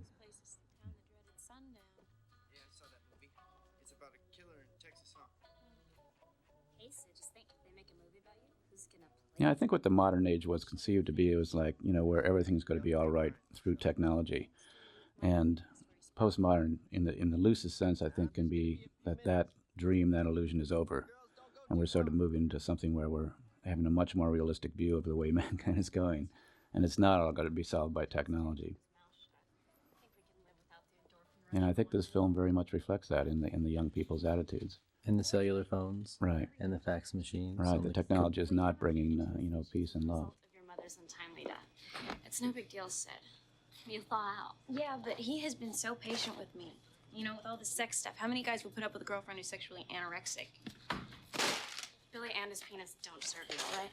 Yeah, I think what the modern age was conceived to be, it was like, where everything's going to be all right through technology. And postmodern, in the loosest sense, I think can be that dream, that illusion is over. And we're sort of moving to something where we're having a much more realistic view of the way mankind is going. And it's not all going to be solved by technology. And I think this film very much reflects that in the young people's attitudes. And the cellular phones. Right. And the fax machines. Right. The technology is not bringing, peace and love. Your mother's untimely death. It's no big deal, Sid. You'll thaw out. Yeah, but he has been so patient with me. With all the sex stuff. How many guys would put up with a girlfriend who's sexually anorexic? Billy and his penis don't deserve you, all right?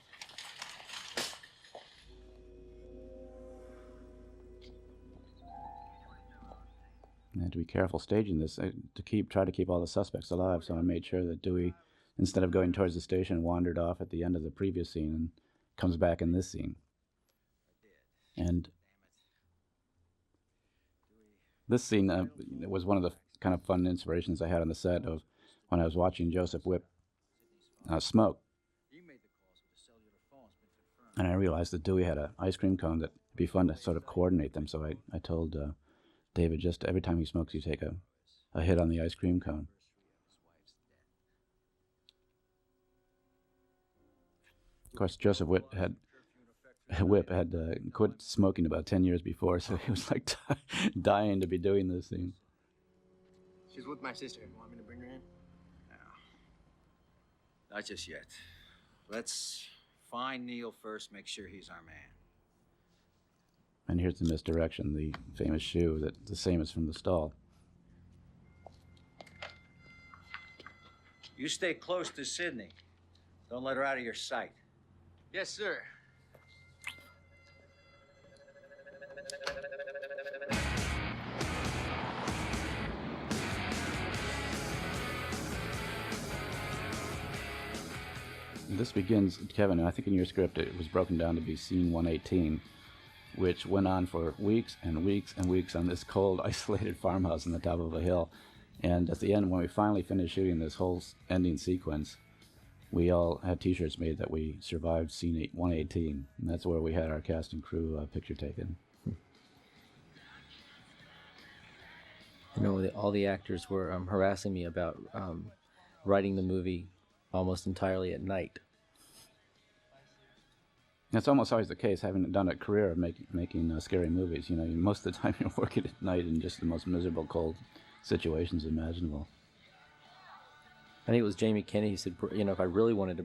I had to be careful staging this to try to keep all the suspects alive. So I made sure that Dewey, instead of going towards the station, wandered off at the end of the previous scene and comes back in this scene. And this scene was one of the kind of fun inspirations I had on the set of when I was watching Joseph Whipp smoke. And I realized that Dewey had an ice cream cone that would be fun to sort of coordinate them. So I told David, just every time he smokes, you take a hit on the ice cream cone. Of course, Joseph Whipp had quit smoking about 10 years before, so he was like dying to be doing this scene. She's with my sister. You want me to bring her in? No. Not just yet. Let's Find Neil first, make sure he's our man. And here's the misdirection, the famous shoe, that the same as from the stall. You stay close to Sydney. Don't let her out of your sight. Yes, sir. This begins, Kevin, and I think in your script it was broken down to be scene 118, which went on for weeks and weeks and weeks on this cold, isolated farmhouse on the top of a hill. And at the end, when we finally finished shooting this whole ending sequence, we all had T-shirts made that we survived scene 118, and that's where we had our cast and crew picture taken. You know, all the actors were harassing me about writing the movie almost entirely at night. That's almost always the case, having done a career of making scary movies. You know, most of the time you're working at night in just the most miserable, cold situations imaginable. I think it was Jamie Kennedy who said, you know, if I really wanted to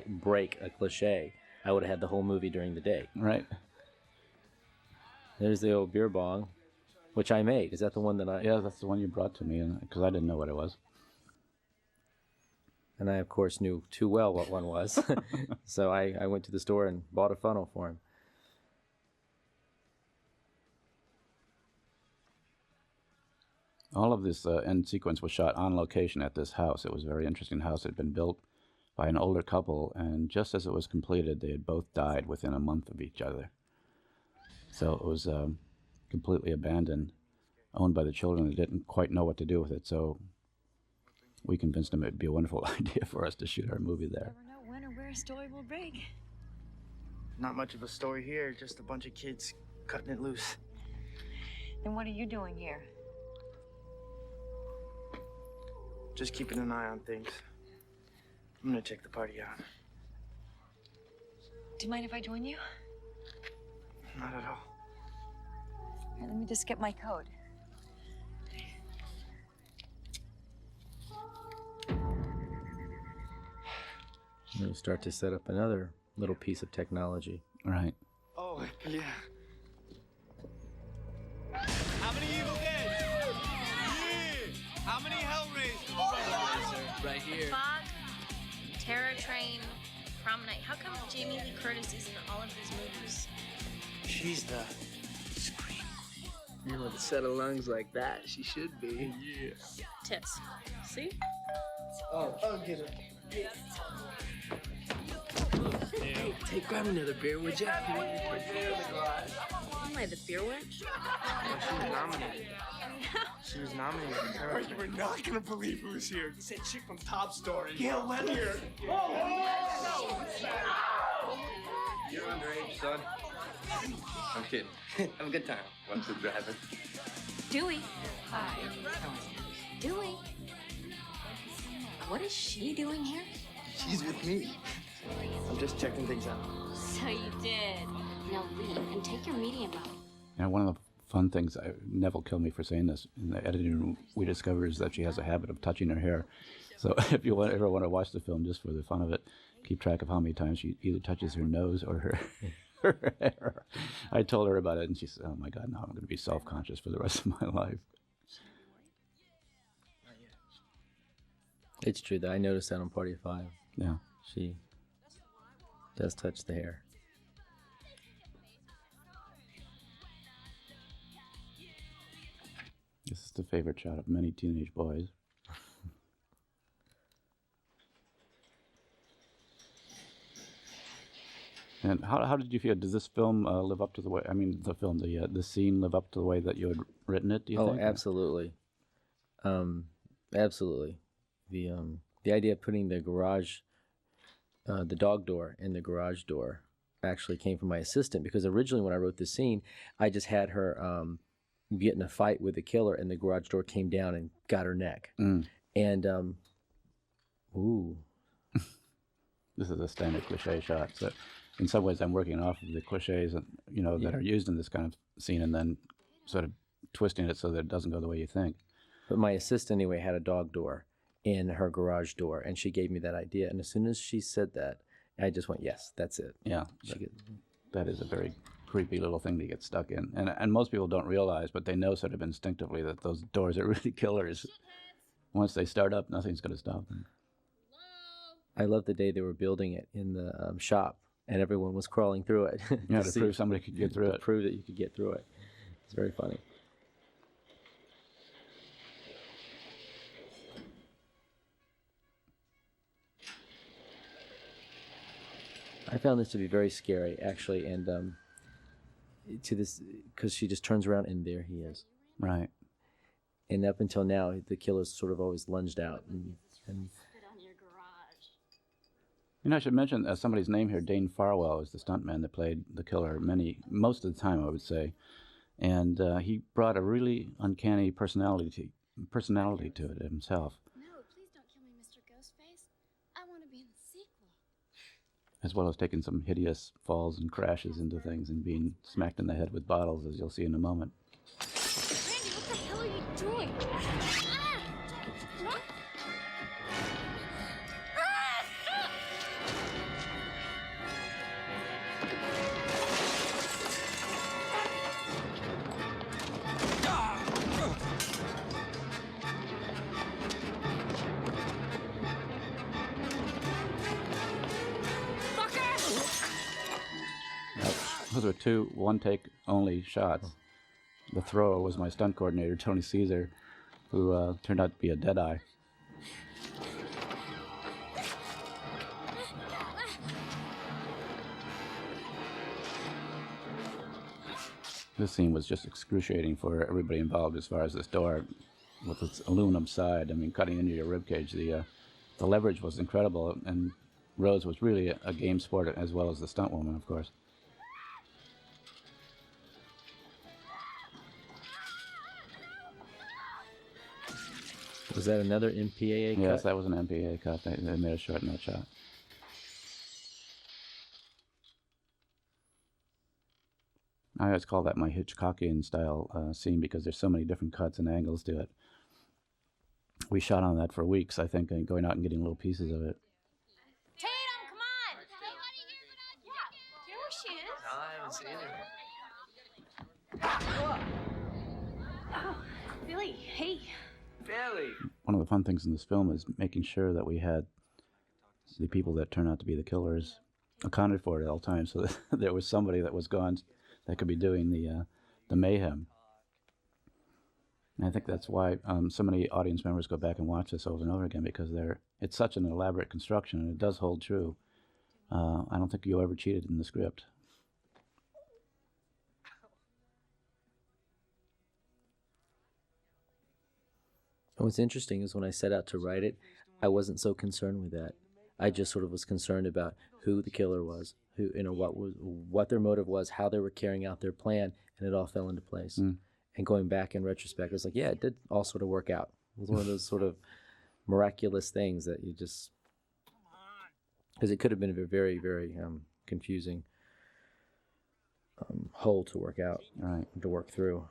break a cliche, I would have had the whole movie during the day. Right. There's the old beer bong, which I made. Is that the one that I... Yeah, that's the one you brought to me, because I didn't know what it was. And I, of course, knew too well what one was. So I went to the store and bought a funnel for him. All of this end sequence was shot on location at this house. It was a very interesting house. It had been built by an older couple, and just as it was completed, they had both died within a month of each other. So it was completely abandoned, owned by the children that didn't quite know what to do with it. So we convinced them it would be a wonderful idea for us to shoot our movie there. Never know when or where a story will break. Not much of a story here, just a bunch of kids cutting it loose. Then what are you doing here? Just keeping an eye on things. I'm gonna check the party out. Do you mind if I join you? Not at all. All right, let me just get my coat. And we start to set up another little piece of technology. Right. Oh, yeah. How many Evil Dead? Yeah! How many Hellraisers? Right here. Fog, Terror Train, Prom Night. How come Jamie Lee Curtis is in all of these movies? She's the Scream queen. You know, with a set of lungs like that, she should be. Yeah. Tits. See? Oh, get it. Hey, grab another beer, would you? Am I the beer witch? She was nominated. She was nominated for Terror You were not gonna believe who was here. It's that chick from Top Story. Gail Levier. You're underage, son. I'm kidding. Have a good time. What's the driving? Dewey. Hi. Dewey. What is she doing here? She's with me. I'm just checking things out. So you did. Now leave and take your medium out. And one of the fun things, Neville killed me for saying this, in the editing room, we discovered is that she has a habit of touching her hair. So if you ever want to watch the film just for the fun of it, keep track of how many times she either touches her nose or her hair. I told her about it, and she said, oh my God, now I'm going to be self-conscious for the rest of my life. It's true that I noticed that on Party of Five. Yeah. She does touch the hair. This is the favorite shot of many teenage boys. And how did you feel? Does this film live up to the way? I mean, the scene live up to the way that you had written it? Do you think? Oh, absolutely, absolutely. The idea of putting the garage, the dog door in the garage door, actually came from my assistant, because originally when I wrote this scene, I just had her get in a fight with the killer, and the garage door came down and got her neck. And ooh, this is a standard cliche shot. So in some ways, I'm working off of the cliches that are used in this kind of scene, and then sort of twisting it so that it doesn't go the way you think. But my assistant anyway had a dog door in her garage door, and she gave me that idea. And as soon as she said that, I just went, yes, that's it. Yeah, that is a very creepy little thing to get stuck in. And most people don't realize, but they know sort of instinctively that those doors are really killers. Once they start up, nothing's going to stop them. I love the day they were building it in the shop, and everyone was crawling through it. Yeah, to prove somebody could get through it. To prove that you could get through it. It's very funny. I found this to be very scary, actually, and to this, because she just turns around and there he is. Right. And up until now, the killer's sort of always lunged out. And You know, I should mention somebody's name here. Dane Farwell is the stuntman that played the killer most of the time, I would say. And he brought a really uncanny personality to it himself. No, please don't kill me, Mr. Ghostface. I want to be in the sequel. As well as taking some hideous falls and crashes into things and being smacked in the head with bottles, as you'll see in a moment. Randy, what the hell are you doing? Those were two one-take only shots. The thrower was my stunt coordinator, Tony Caesar, who turned out to be a deadeye. This scene was just excruciating for everybody involved as far as this door with its aluminum side. I mean, cutting into your ribcage. The leverage was incredible, and Rose was really a game sport as well as the stunt woman, of course. Was that another MPAA cut? Yes, that was an MPAA cut. They made a short note shot. I always call that my Hitchcockian style scene because there's so many different cuts and angles to it. We shot on that for weeks, I think, and going out and getting little pieces of it. Tatum, come on! Yeah, there she is. No, I haven't seen her. Oh, Billy, hey. Billy. One of the fun things in this film is making sure that we had the people that turn out to be the killers accounted for at all times, so that there was somebody that was gone that could be doing the mayhem. And I think that's why so many audience members go back and watch this over and over again, because it's such an elaborate construction, and it does hold true. I don't think you ever cheated in the script. What's interesting is when I set out to write it, I wasn't so concerned with that. I just sort of was concerned about who the killer was, who, what their motive was, how they were carrying out their plan, and it all fell into place. Mm. And going back in retrospect, I was like, yeah, it did all sort of work out. It was one of those sort of miraculous things that you just, because it could have been a very, very confusing hole to work out, right, to work through.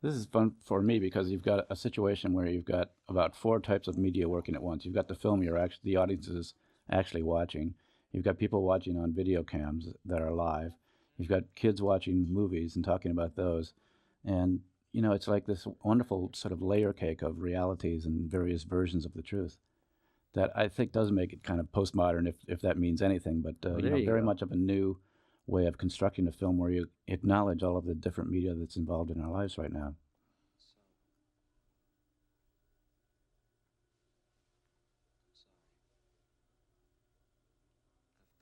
This is fun for me because you've got a situation where you've got about 4 types of media working at once. You've got the film the audience is actually watching. You've got people watching on video cams that are live. You've got kids watching movies and talking about those. And, you know, it's like this wonderful sort of layer cake of realities and various versions of the truth that I think does make it kind of postmodern, if that means anything. But, very much of a new way of constructing a film where you acknowledge all of the different media that's involved in our lives right now.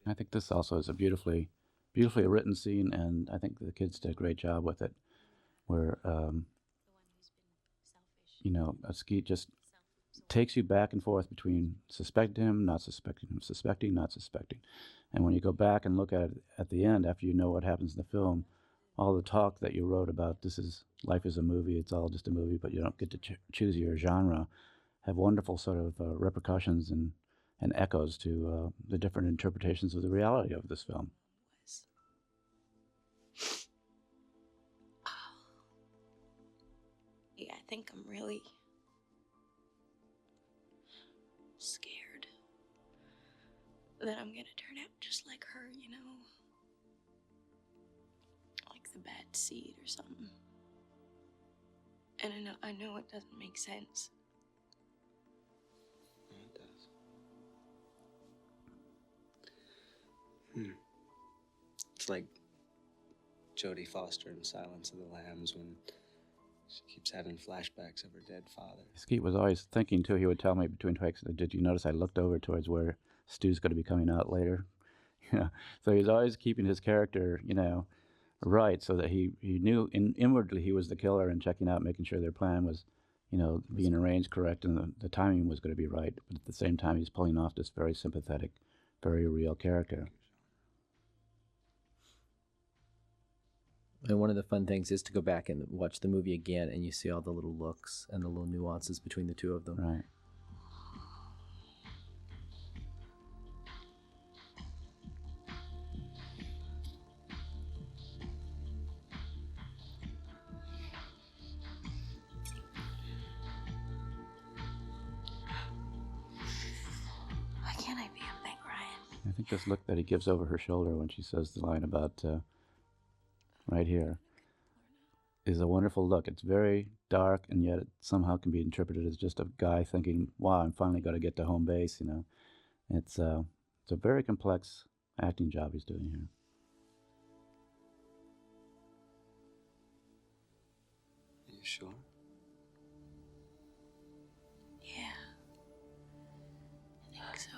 I think this also is a beautifully written scene, and I think the kids did a great job with it, where Skeet just takes you back and forth between suspecting him, not suspecting him, suspecting, not suspecting. And when you go back and look at it at the end, after you know what happens in the film, all the talk that you wrote about life is a movie, it's all just a movie, but you don't get to choose your genre, have wonderful sort of repercussions and echoes to the different interpretations of the reality of this film. Yeah, I think I'm really scared. that I'm gonna turn out just like her, you know? Like the bad seed or something. And I know it doesn't make sense. Yeah, it does. It's like Jodie Foster in Silence of the Lambs when she keeps having flashbacks of her dead father. Skeet was always thinking, too, he would tell me between takes, did you notice I looked over towards where Stu's going to be coming out later? So he's always keeping his character, right, so that he knew inwardly he was the killer and checking out, making sure their plan was, being arranged correct and the timing was going to be right. But at the same time, he's pulling off this very sympathetic, very real character. And one of the fun things is to go back and watch the movie again, and you see all the little looks and the little nuances between the two of them. Right. Why can't I be a Meg Ryan? I think this look that he gives over her shoulder when she says the line about right here is a wonderful look. It's very dark, and yet it somehow can be interpreted as just a guy thinking, wow, I'm finally going to get to home base, It's a very complex acting job he's doing here. Are you sure? Yeah. I think so.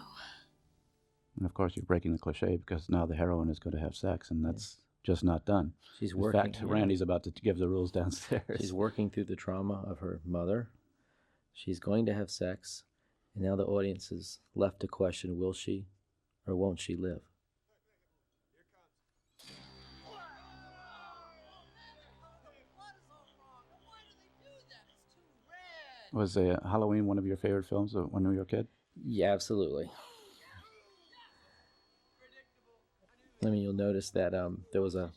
And of course, you're breaking the cliche because now the heroine is going to have sex, and that's just not done. She's In working. fact, Randy's about to give the rules downstairs. She's working through the trauma of her mother. She's going to have sex, and now the audience is left to question, will she or won't she live? Was Halloween one of your favorite films when you were a kid? Yeah, absolutely. I mean, you'll notice that there was a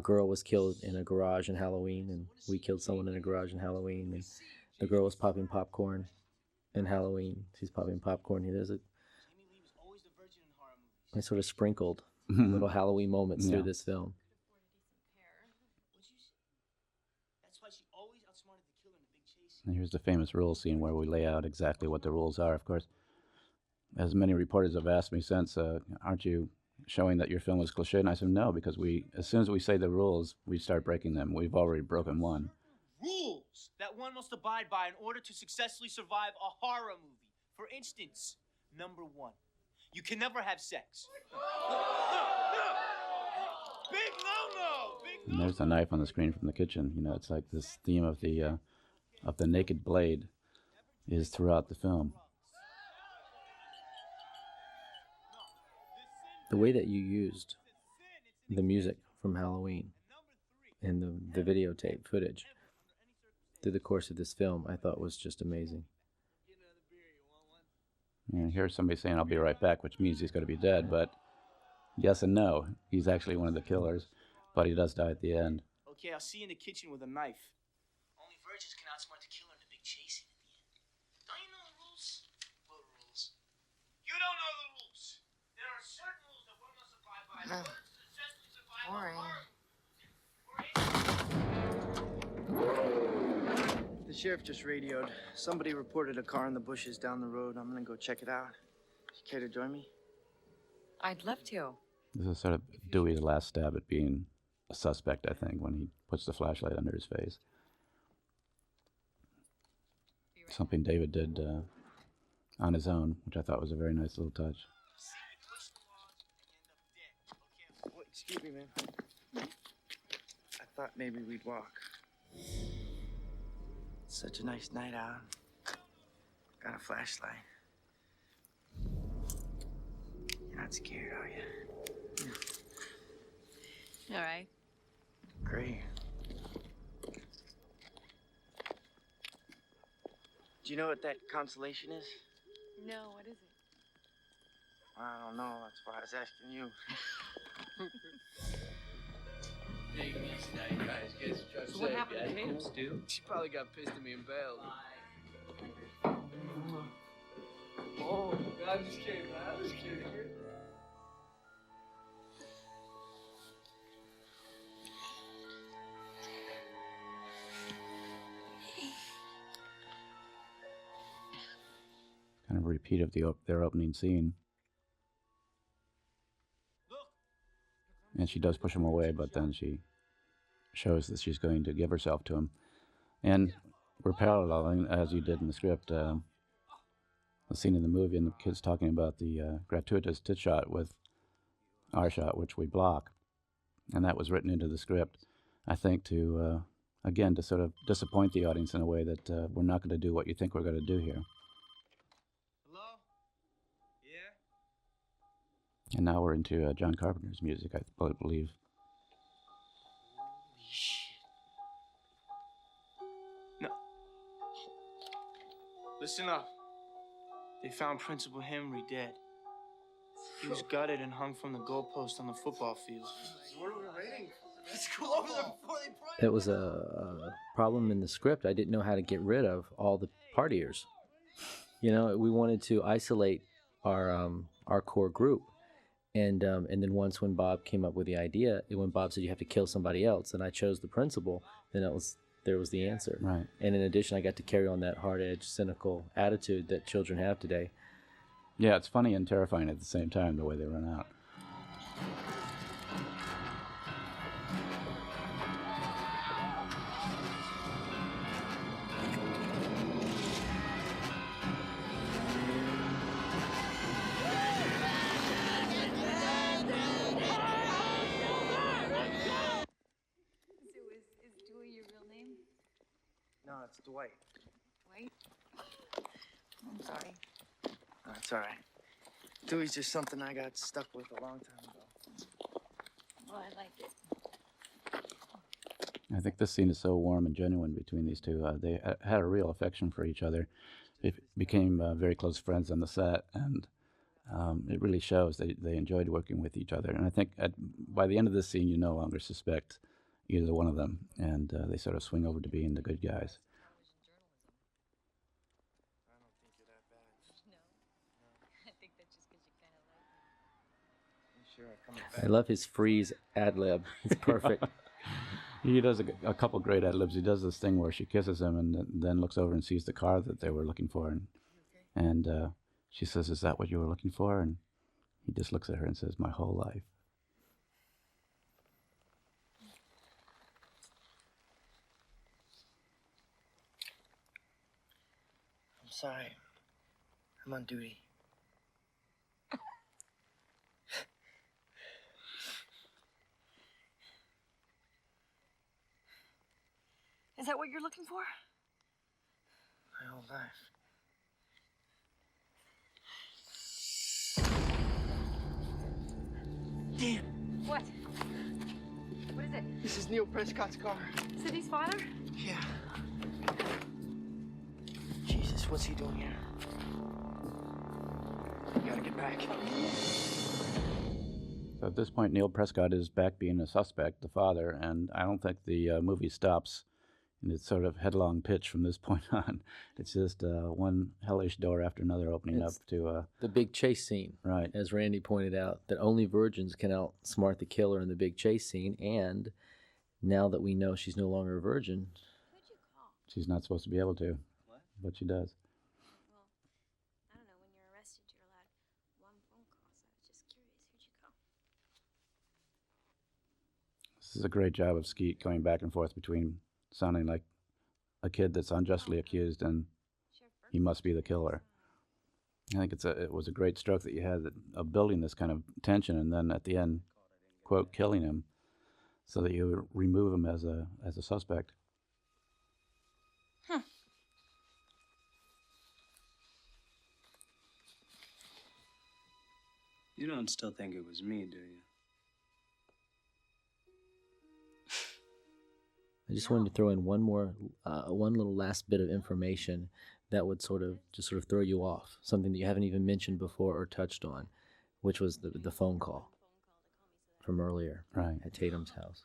girl was killed in a garage in Halloween, and we killed someone in a garage in Halloween, and the girl was popping popcorn in Halloween. She's popping popcorn. There's I sort of sprinkled little Halloween moments through this film. And here's the famous rules scene where we lay out exactly what the rules are. Of course, as many reporters have asked me since, aren't you showing that your film is cliche? And I said, no, because as soon as we say the rules, we start breaking them. We've already broken one. Rules that one must abide by in order to successfully survive a horror movie. For instance, number 1, you can never have sex. Big no-no! And there's a knife on the screen from the kitchen. It's like this theme of the naked blade is throughout the film. The way that you used the music from Halloween and the videotape footage through the course of this film, I thought was just amazing. And here's somebody saying, I'll be right back, which means he's going to be dead, but yes and no. He's actually one of the killers, but he does die at the end. Okay, I'll see you in the kitchen with a knife. Only virgins can outsmart the killer in the big chasing at the end. Don't you know the rules? What rules? You don't know the rules. There are certain rules that one must abide by in order to successfully survive a horror. The sheriff just radioed. Somebody reported a car in the bushes down the road. I'm gonna go check it out. You care to join me? I'd love to. This is sort of Dewey's last stab at being a suspect, I think, when he puts the flashlight under his face. Something David did on his own, which I thought was a very nice little touch. Wait, excuse me, man. I thought maybe we'd walk. Such a nice night out. Got a flashlight. You're not scared, are you? All right. Great. Do you know what that constellation is? No, what is it? I don't know. That's why I was asking you. So what happened to Tatum, Stu? She probably got pissed at me and bailed. Oh, I'm just kidding, man. I'm just kidding. kind of a repeat of their opening scene. And she does push him away, but then she shows that she's going to give herself to him. And we're paralleling, as you did in the script, the scene in the movie and the kids talking about the gratuitous tit shot with our shot, which we block. And that was written into the script, I think, to, again, to sort of disappoint the audience in a way that we're not going to do what you think we're going to do here. Hello? Yeah? And now we're into John Carpenter's music, I believe. Holy shit. No. Listen up. They found Principal Henry dead. He was gutted and hung from the goalpost on the football field. What are we waiting for? Let's go over there before they pry. That was a problem in the script. I didn't know how to get rid of all the partiers. You know, we wanted to isolate our core group. And then once when Bob came up with the idea, when Bob said you have to kill somebody else, and I chose the principal, then there was the answer. Right. And in addition, I got to carry on that hard-edged, cynical attitude that children have today. Yeah, it's funny and terrifying at the same time, the way they run out. No, it's Dwight. Wait. I'm sorry. Oh, it's all right. Dewey's just something I got stuck with a long time ago. Well, I like it. I think this scene is so warm and genuine between these two. They had a real affection for each other. They became very close friends on the set, and it really shows. They enjoyed working with each other. And I think by the end of this scene, you no longer suspect either one of them, and they sort of swing over to being the good guys. I love his freeze ad-lib. It's perfect. He does a couple great ad-libs. He does this thing where she kisses him and then looks over and sees the car that they were looking for. And she says, "Is that what you were looking for?" And he just looks at her and says, "My whole life." I'm sorry. I'm on duty. Is that what you're looking for? My whole life. Damn. What? What is it? This is Neil Prescott's car. Sydney's father? Yeah. Jesus, what's he doing here? We gotta get back. So at this point, Neil Prescott is back being a suspect, the father, and I don't think the movie stops in its sort of headlong pitch from this point on. It's just one hellish door after another opening up to... the big chase scene. Right. As Randy pointed out, that only virgins can outsmart the killer in the big chase scene, and now that we know she's no longer a virgin... She's not supposed to be able to, but she does. I don't know, when you're arrested, you're allowed one phone call, so I was just curious. Who'd you call? This is a great job of Skeet going back and forth between sounding like a kid that's unjustly accused and he must be the killer. I think it was a great stroke that you had of building this kind of tension and then at the end, quote, killing him so that you remove him as a suspect. Huh. You don't still think it was me, do you? I just wanted to throw in one little last bit of information that would sort of throw you off, something that you haven't even mentioned before or touched on, which was the phone call from earlier at Tatum's house.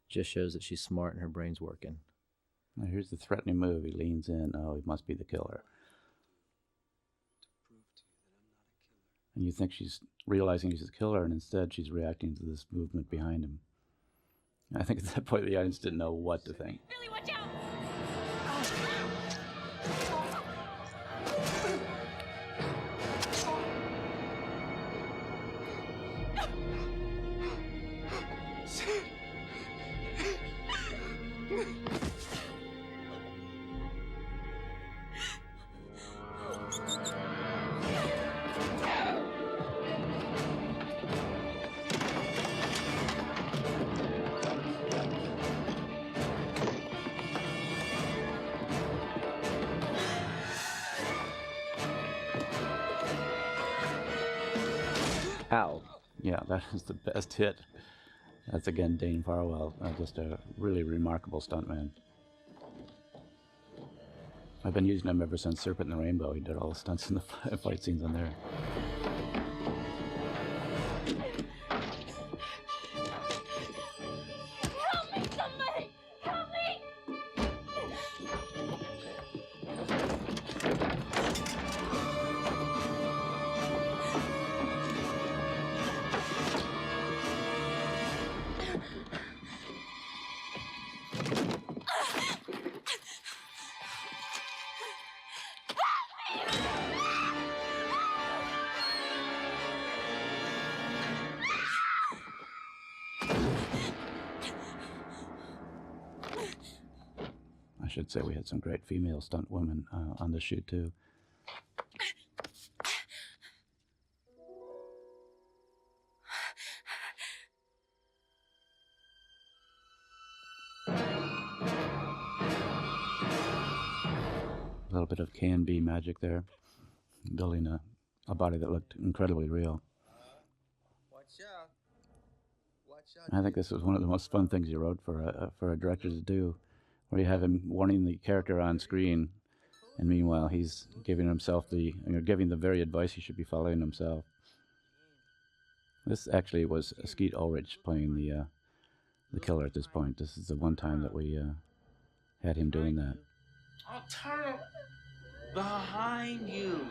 Just shows that she's smart and her brain's working. Now here's the threatening move. He leans in. Oh, he must be the killer. And you think she's realizing he's the killer, and instead she's reacting to this movement behind him. I think at that point the audience didn't know what to think. Billy, watch out! Ow. Yeah, that is the best hit. That's again Dane Farwell, just a really remarkable stuntman. I've been using him ever since Serpent and the Rainbow. He did all the stunts in the fight scenes on there. Help me, somebody! Help me! I should say we had some great female stunt women on the shoot too. A little bit of can-be magic there, building a body that looked incredibly real. I think this was one of the most fun things you wrote for a director to do, where you have him warning the character on screen, and meanwhile he's giving himself giving the very advice he should be following himself. This actually was Skeet Ulrich playing the killer at this point. This is the one time that we had him doing that. I'll turn him behind you.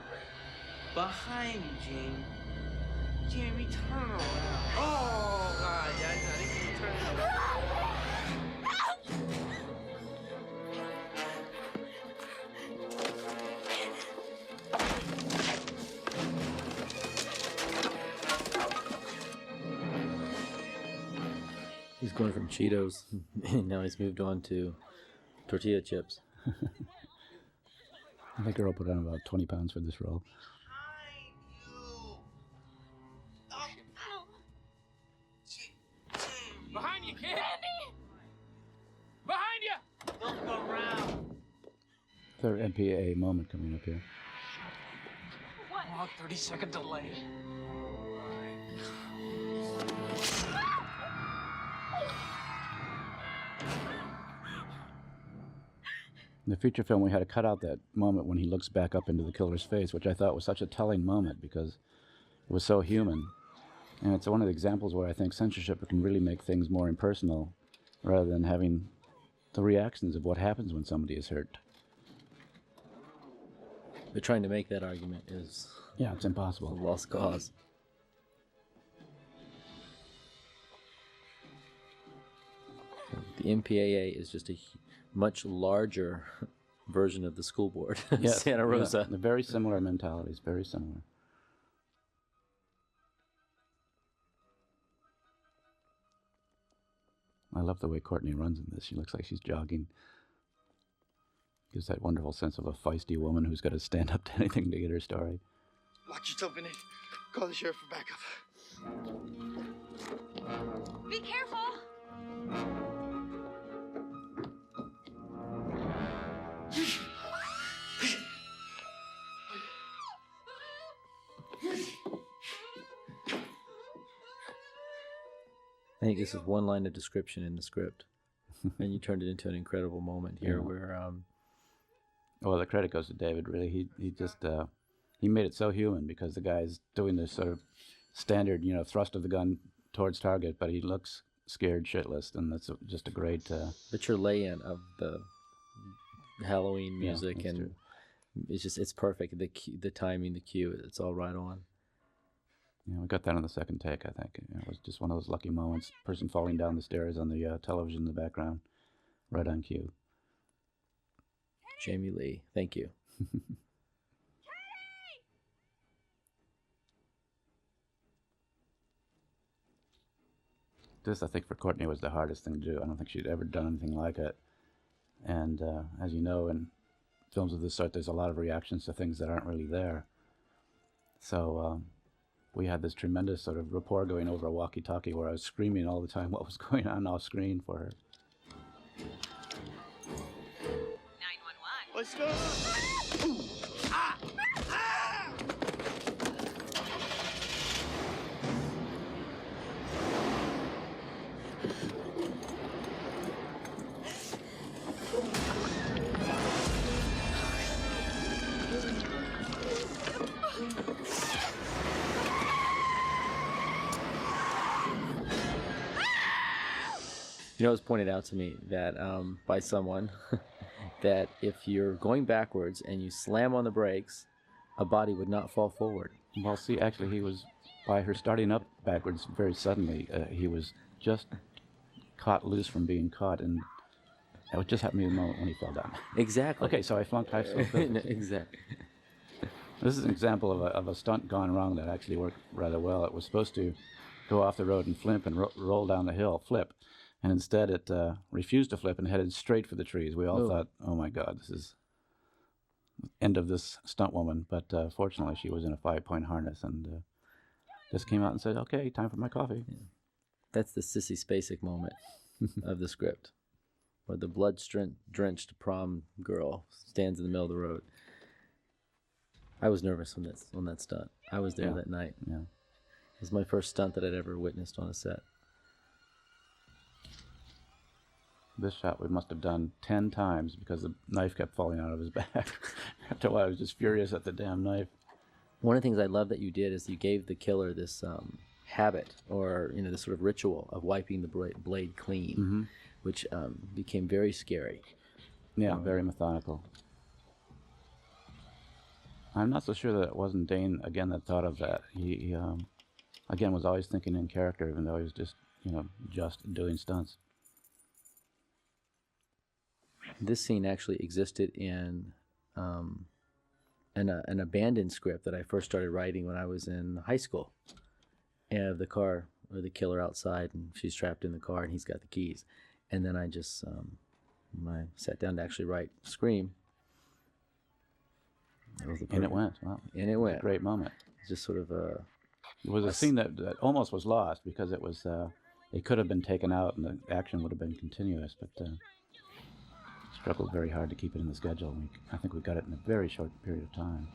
Behind you, Jamie. Jamie, turn around. Oh, God, I think you turn around. He's going from Cheetos, and now he's moved on to tortilla chips. I think Earl put on about 20 pounds for this role. Behind you, kid! Behind you! Don't go around. Third MPAA moment coming up here. Long 30-second delay. In the feature film, we had to cut out that moment when he looks back up into the killer's face, which I thought was such a telling moment because it was so human. And it's one of the examples where I think censorship can really make things more impersonal rather than having the reactions of what happens when somebody is hurt. But trying to make that argument is... Yeah, it's impossible. A lost cause. The MPAA is just a much larger version of the school board in Yes, Santa Rosa. Yeah, they're very similar mentalities, very similar. I love the way Courtney runs in this. She looks like she's jogging. Gives that wonderful sense of a feisty woman who's got to stand up to anything to get her story. Lock yourself in it. Call the sheriff for backup. Be careful! I think this is one line of description in the script, and you turned it into an incredible moment here, Yeah. where Well, the credit goes to David. Really, he just he made it so human because the guy's doing this sort of standard, thrust of the gun towards target, but he looks scared shitless, and that's just a great. But your lay-in of the Halloween Yeah, music that's and true. it's perfect. The timing, the cue, it's all right on. Yeah, we got that on the second take, I think. It was just one of those lucky moments. Person falling down the stairs on the television in the background, right on cue. Jamie Lee, thank you. This, I think, for Courtney was the hardest thing to do. I don't think she'd ever done anything like it. And as you know, in films of this sort, there's a lot of reactions to things that aren't really there. So we had this tremendous sort of rapport going over a walkie-talkie where I was screaming all the time what was going on off screen for her. 911. What's going on? Ah! Ah! You know, it was pointed out to me that by someone that if you're going backwards and you slam on the brakes, a body would not fall forward. Well, see, actually, he was, by her starting up backwards very suddenly, he was just caught loose from being caught, and it just happened to be the moment when he fell down. Exactly. Okay, so I flunked high school physics. Exactly. This is an example of a stunt gone wrong that actually worked rather well. It was supposed to go off the road and flip and roll down the hill, flip. And instead it refused to flip and headed straight for the trees. We all thought, oh my God, this is the end of this stunt woman. But fortunately, she was in a 5-point harness and just came out and said, okay, time for my coffee. Yeah. That's the Sissy Spacek moment of the script, where the blood-drenched prom girl stands in the middle of the road. I was nervous on that stunt. I was there that night. Yeah. It was my first stunt that I'd ever witnessed on a set. This shot we must have done 10 times because the knife kept falling out of his back. After a while, I was just furious at the damn knife. One of the things I love that you did is you gave the killer this habit, or this sort of ritual of wiping the blade clean, which became very scary. Yeah, very methodical. I'm not so sure that it wasn't Dane again that thought of that. He again was always thinking in character, even though he was just doing stunts. This scene actually existed in an abandoned script that I first started writing when I was in high school. And the car, or the killer outside, and she's trapped in the car, and he's got the keys. And then I just I sat down to actually write Scream. And it went. Wow. And it went. It was a great moment. Just sort of a... It was a scene that almost was lost because it was it could have been taken out and the action would have been continuous, but struggled very hard to keep it in the schedule. I think we got it in a very short period of time.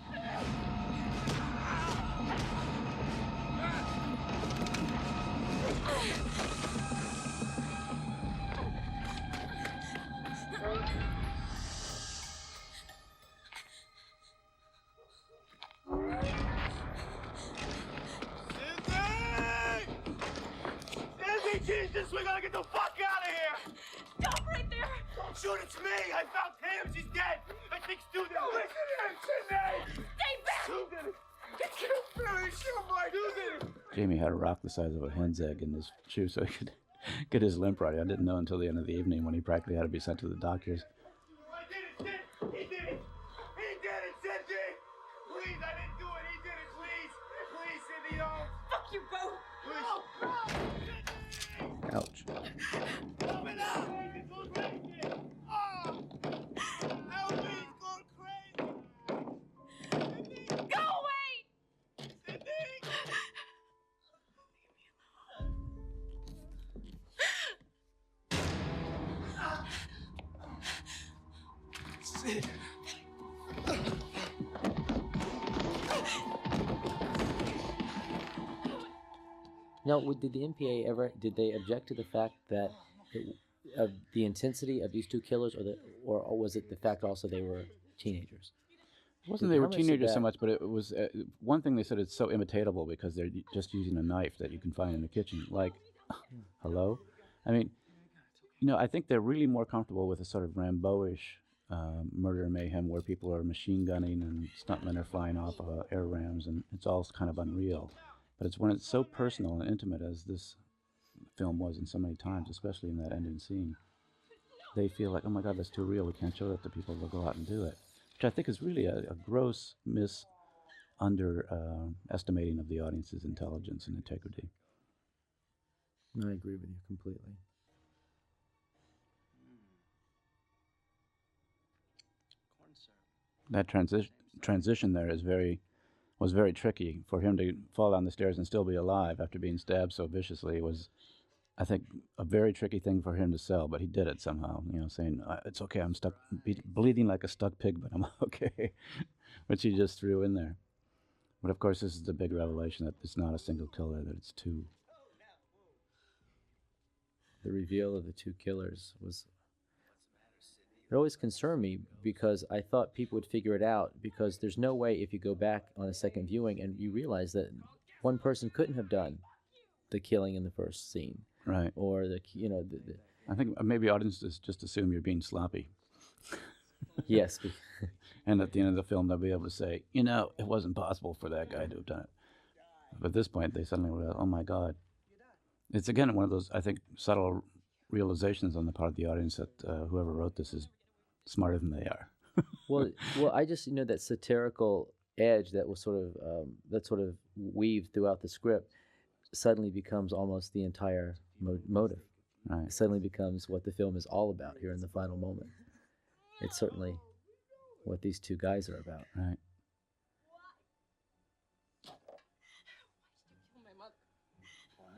Jesus, we gotta get the fuck out of here! Stop right there! Don't shoot, it's me! I found Tam, she's dead! I think Stu did it! Listen to him, Sydney! Stay back! Stu did it! Get Billy, shoot my Stu did it! Jamie had a rock the size of a hen's egg in his shoe so he could get his limp right. I didn't know until the end of the evening when he practically had to be sent to the doctors. I did it, Sid! He did it! He did it, Sydney! Please, I didn't do it! He did it, please! Please, Sydney, no! Fuck you both! Please! Ouch. Coming out! He's going crazy! Oh! Help me! He's going crazy! Sydney! Go away! Sydney! Sid! Now, did the MPA did they object to the fact that of the intensity of these two killers, or was it the fact also they were teenagers? It wasn't they were teenagers so much, but it was one thing they said, it's so imitatable because they're just using a knife that you can find in the kitchen. Like, hello? I mean, I think they're really more comfortable with a sort of Rambo-ish murder mayhem where people are machine gunning and stuntmen are flying off air rams, and it's all kind of unreal. But it's when it's so personal and intimate as this film was in so many times, especially in that ending scene, they feel like, oh my God, that's too real. We can't show that to people. They'll go out and do it. Which I think is really a gross underestimating of the audience's intelligence and integrity. I agree with you completely. That transition there was very tricky. For him to fall down the stairs and still be alive after being stabbed so viciously was, I think, a very tricky thing for him to sell, but he did it somehow, saying, it's okay, I'm stuck, bleeding like a stuck pig, but I'm okay, which he just threw in there. But of course, this is the big revelation that it's not a single killer, that it's two. The reveal of the two killers it always concerned me because I thought people would figure it out, because there's no way if you go back on a second viewing and you realize that one person couldn't have done the killing in the first scene. Right. Or I think maybe audiences just assume you're being sloppy. Yes. And at the end of the film, they'll be able to say, it wasn't possible for that guy to have done it. But at this point, they suddenly realize, oh my God. It's again one of those, I think, subtle realizations on the part of the audience that whoever wrote this is smarter than they are. well, I just that satirical edge that was sort of weaved throughout the script suddenly becomes almost the entire motive. Right. It suddenly becomes what the film is all about here in the final moment. It's certainly what these two guys are about. Right.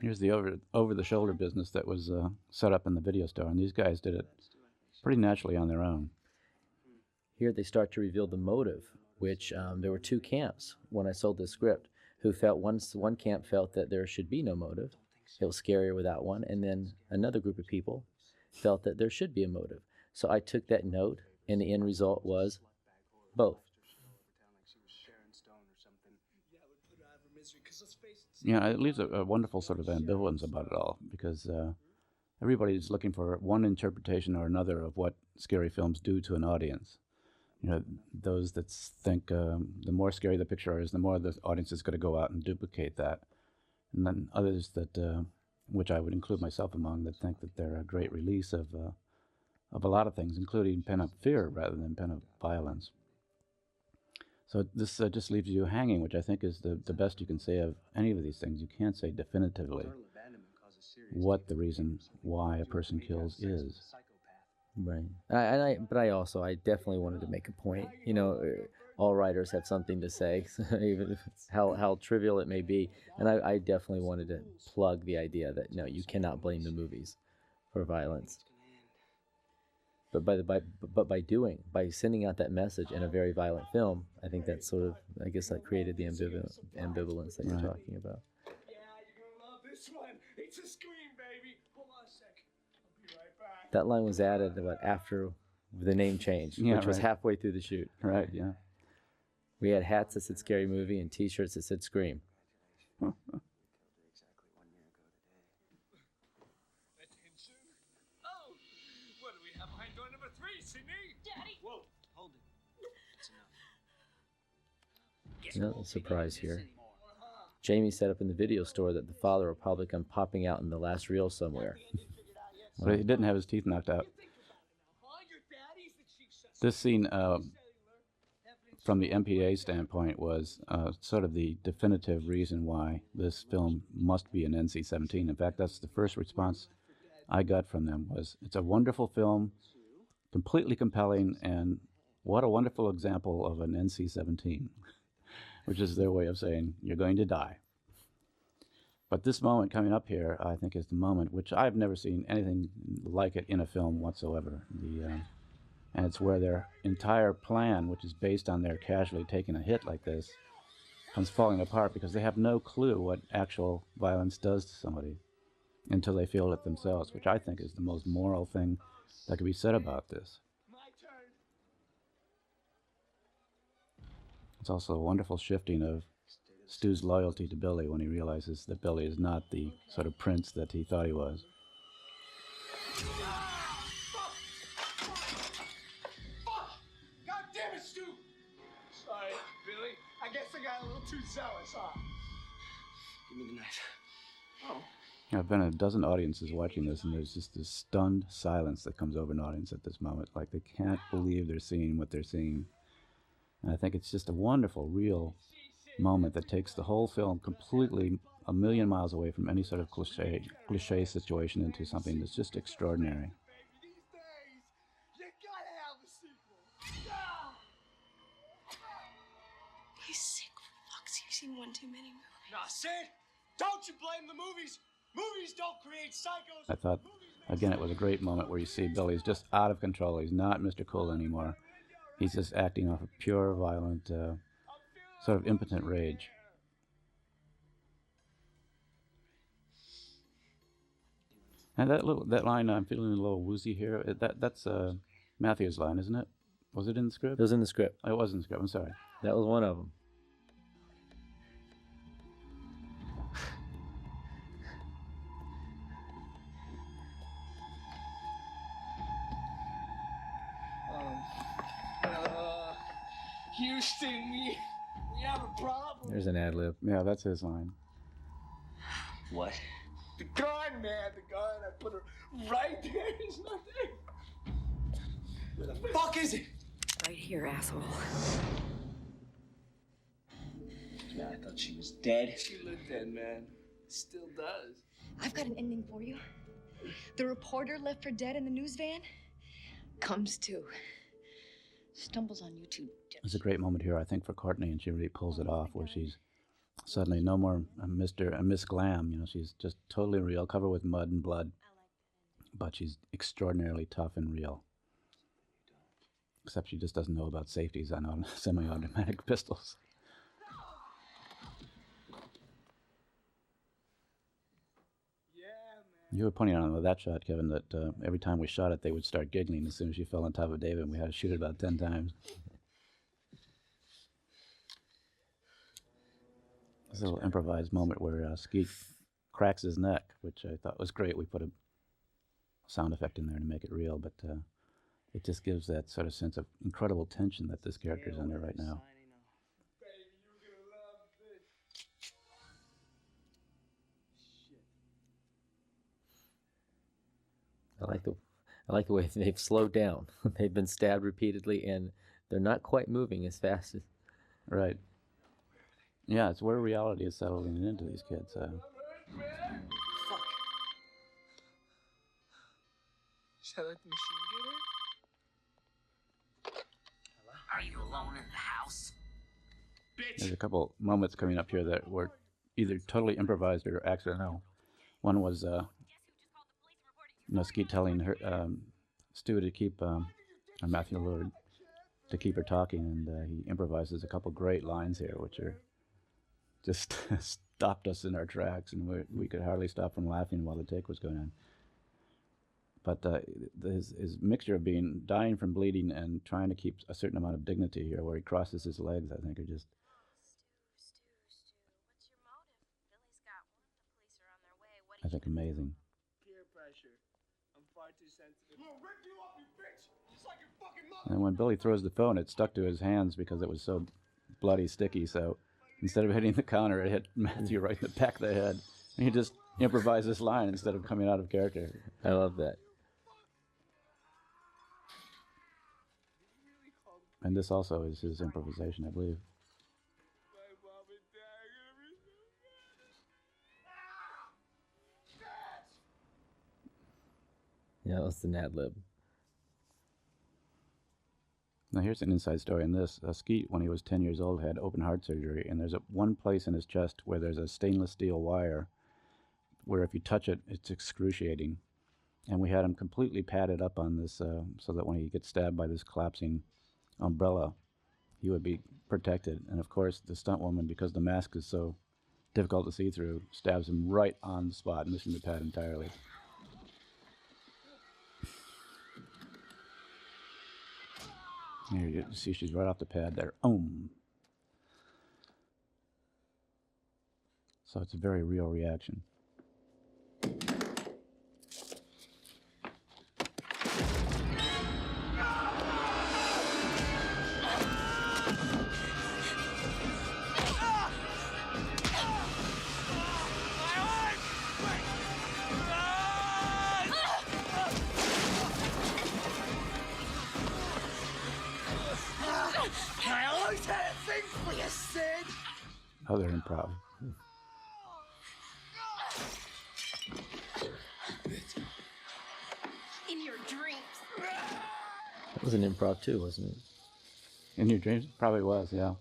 Here's the over-the-shoulder business that was set up in the video store, and these guys did it pretty naturally on their own. Here they start to reveal the motive, which there were two camps when I sold this script, who felt one camp felt that there should be no motive. It was scarier without one, and then another group of people felt that there should be a motive. So I took that note, and the end result was both. Yeah, it leaves a wonderful sort of ambivalence about it all, because everybody's looking for one interpretation or another of what scary films do to an audience. Those that think the more scary the picture is, the more the audience is going to go out and duplicate that. And then others that, which I would include myself among, that think that they're a great release of a lot of things, including pent-up fear rather than pent-up violence. So this just leaves you hanging, which I think is the best you can say of any of these things. You can't say definitively what the reason why a person kills is. Right. But I definitely wanted to make a point. All writers have something to say, even if it's how trivial it may be. And I definitely wanted to plug the idea that, no, you cannot blame the movies for violence. But by sending out that message in a very violent film, I think that sort of, I guess that created the ambivalence that you're talking about. Yeah, you're gonna love this one. It's a scream, baby. Hold on a sec. I'll be right back. That line was added after the name change, which was halfway through the shoot. Right, yeah. We had hats that said Scary Movie and T-shirts that said Scream. No surprise here. Jamie set up in the video store that the father will probably come popping out in the last reel somewhere. But he didn't have his teeth knocked out. This scene, from the MPA standpoint, was sort of the definitive reason why this film must be an NC-17. In fact, that's the first response I got from them was, it's a wonderful film, completely compelling, and what a wonderful example of an NC-17. Which is their way of saying, you're going to die. But this moment coming up here, I think, is the moment which I've never seen anything like it in a film whatsoever. And it's where their entire plan, which is based on their casually taking a hit like this, comes falling apart because they have no clue what actual violence does to somebody until they feel it themselves, which I think is the most moral thing that could be said about this. It's also a wonderful shifting of Stu's loyalty to Billy when he realizes that Billy is not the sort of prince that he thought he was. God damn it, Stu! Sorry, Billy. I guess I got a little too zealous, huh? Give me the knife. Oh. I've been in a dozen audiences watching this, and there's just this stunned silence that comes over an audience at this moment. Like they can't believe they're seeing what they're seeing. And I think it's just a wonderful, real moment that takes the whole film completely a million miles away from any sort of cliche situation into something that's just extraordinary. He's sick. Fucks, you've seen one too many movies. Nah, Sid, don't you blame the movies. Movies don't create psychos. I thought, again, it was a great moment where you see Billy's just out of control. He's not Mr. Cool anymore. He's just acting off of pure, violent, sort of impotent rage. And that line, I'm feeling a little woozy here, that's Matthew's line, isn't it? Was it in the script? It was in the script. Oh, it was in the script, I'm sorry. That was one of them. Houston, we have a problem. There's an ad lib. Yeah, that's his line. What? The gun, man, the gun. I put her right there. It's not there. Where the fuck is it? Right here, asshole. Man, I thought she was dead. She looked dead, man. Still does. I've got an ending for you. The reporter left for dead in the news van comes to. Stumbles on you two. It's a great moment here, I think, for Courtney, and she really pulls it off, where she's suddenly no more a Miss Glam. You know, she's just totally real, covered with mud and blood, but she's extraordinarily tough and real. Except she just doesn't know about safeties on semi-automatic pistols. You were pointing out with that shot, Kevin, that every time we shot it, they would start giggling as soon as she fell on top of David, and we had to shoot it about 10 times. This little improvised moment where Skeet cracks his neck, which I thought was great. We put a sound effect in there to make it real, but it just gives that sort of sense of incredible tension that this character's under right now. I like the way they've slowed down. They've been stabbed repeatedly, and they're not quite moving as fast as. Right. Yeah, it's where reality is settling into these kids. Fuck. Is that like the machine gun? Are you alone in the house? Bitch. There's a couple moments coming up here that were either totally improvised or accidental. One was Skeet telling her Stu to keep Matthew Lillard to keep her talking, and he improvises a couple great lines here, which are just stopped us in our tracks, and we could hardly stop from laughing while the take was going on. But his mixture of dying from bleeding and trying to keep a certain amount of dignity here, where he crosses his legs, I think are just. I think amazing. Peer pressure. I'm far too sensitive. I'm gonna rip you up, you bitch! Just like your fucking mother! And when Billy throws the phone, it stuck to his hands because it was so bloody sticky. So instead of hitting the counter, it hit Matthew right in the back of the head. And he just improvised this line instead of coming out of character. I love that. And this also is his improvisation, I believe. Yeah, that's the ad lib. Now here's an inside story in this. Skeet, when he was 10 years old, had open heart surgery, and there's one place in his chest where there's a stainless steel wire where if you touch it, it's excruciating. And we had him completely padded up on this so that when he gets stabbed by this collapsing umbrella, he would be protected. And of course, the stunt woman, because the mask is so difficult to see through, stabs him right on the spot, missing the pad entirely. Here you see she's right off the pad there. So it's a very real reaction. improv. In your dreams. That was an improv too, wasn't it? In your dreams? Probably was, yeah.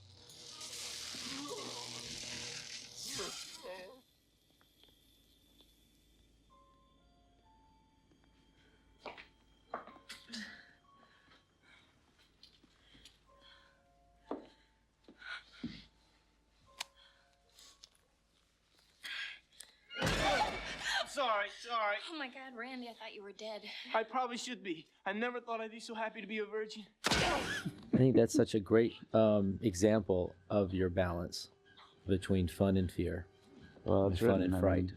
Sorry. Oh my God, Randy, I thought you were dead. I probably should be. I never thought I'd be so happy to be a virgin. I think that's such a great example of your balance between fun and fear. Well, and it's fun written, and I fright. mean,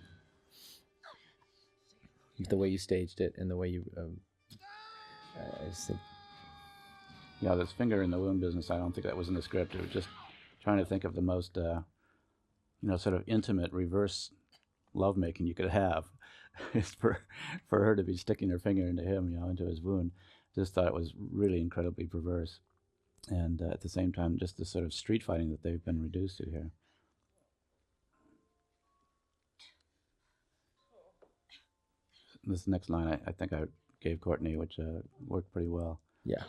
The way you staged it and the way you, I just think. Yeah, this finger in the wound business, I don't think that was in the script. It was just trying to think of the most, sort of intimate reverse lovemaking you could have. Is for her to be sticking her finger into him, into his wound. Just thought it was really incredibly perverse. And at the same time, just the sort of street fighting that they've been reduced to here. This next line, I think I gave Courtney, which worked pretty well. Yeah.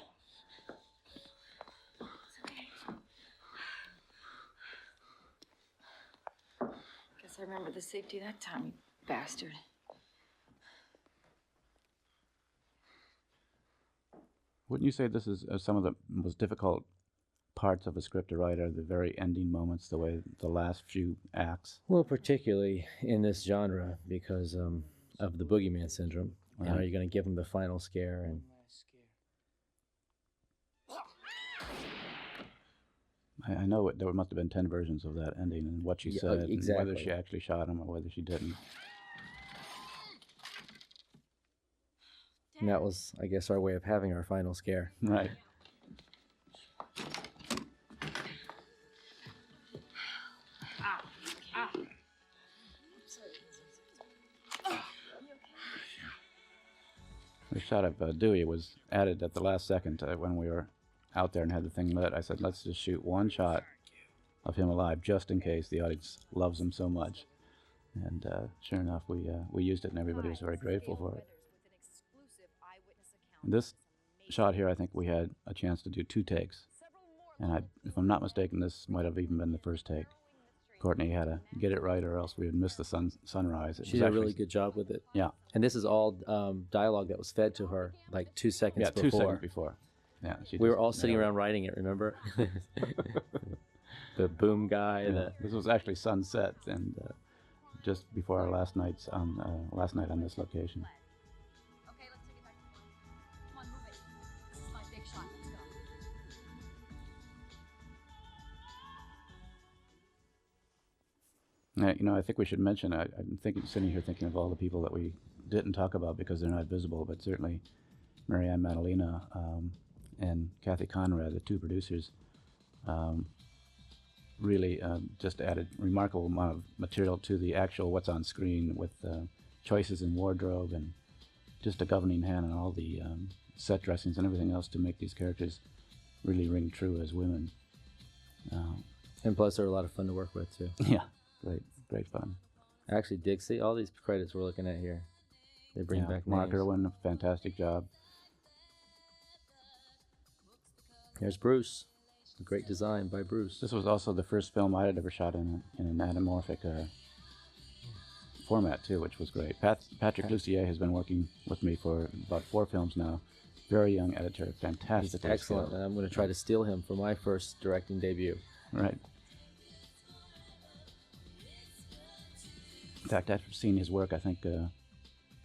Guess I remember the safety that time, you bastard. Wouldn't you say this is some of the most difficult parts of a script to write are the very ending moments, the way the last few acts? Well, particularly in this genre because of the boogeyman syndrome. Right. You're going to give them the final scare and. I know there must have been 10 versions of that ending and what she said, exactly. and whether she actually shot him or whether she didn't. And that was, I guess, our way of having our final scare. Right. The shot of Dewey was added at the last second when we were out there and had the thing lit. I said, let's just shoot one shot of him alive just in case the audience loves him so much. And sure enough, we used it and everybody was very grateful for it. And this shot here, I think we had a chance to do 2 takes. And if I'm not mistaken, this might have even been the first take. Courtney had to get it right or else we would miss the sunrise. She did a really good job with it. Yeah. And this is all dialogue that was fed to her like 2 seconds before. 2 seconds before. Yeah. We were all sitting around writing it, remember? The boom guy. Yeah. This was actually sunset and just before our last night on this location. Okay, let's take it back to work. Come on, move it. This is my big shot. Let's go. I think we should mention, I'm sitting here thinking of all the people that we didn't talk about because they're not visible, but certainly Marianne Madalena and Kathy Conrad, the 2 producers, really just added a remarkable amount of material to the actual what's on screen with choices in wardrobe and just a governing hand on all the set dressings and everything else to make these characters really ring true as women. And plus, they're a lot of fun to work with, too. Yeah, great fun. Actually, Dixie, all these credits we're looking at here, they bring back Mark names. Irwin, fantastic job. Here's Bruce. A great design by Bruce. This was also the first film I had ever shot in an anamorphic format, too, which was great. Patrick Lussier has been working with me for about 4 films now. Very young editor, fantastic. He's excellent, and I'm going to try to steal him for my first directing debut. Right. In fact, after seeing his work, I think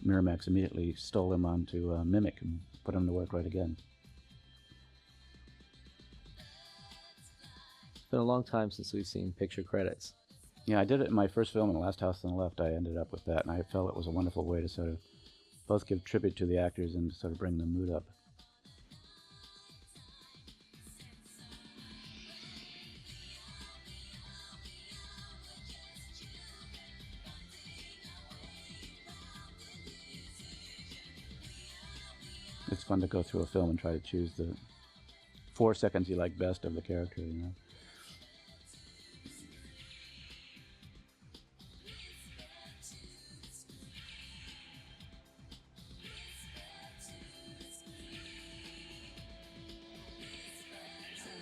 Miramax immediately stole him on to Mimic and put him to work right again. It's been a long time since we've seen picture credits. Yeah, I did it in my first film, in The Last House on the Left. I ended up with that, and I felt it was a wonderful way to sort of both give tribute to the actors and to sort of bring the mood up. It's fun to go through a film and try to choose the 4 seconds you like best of the character,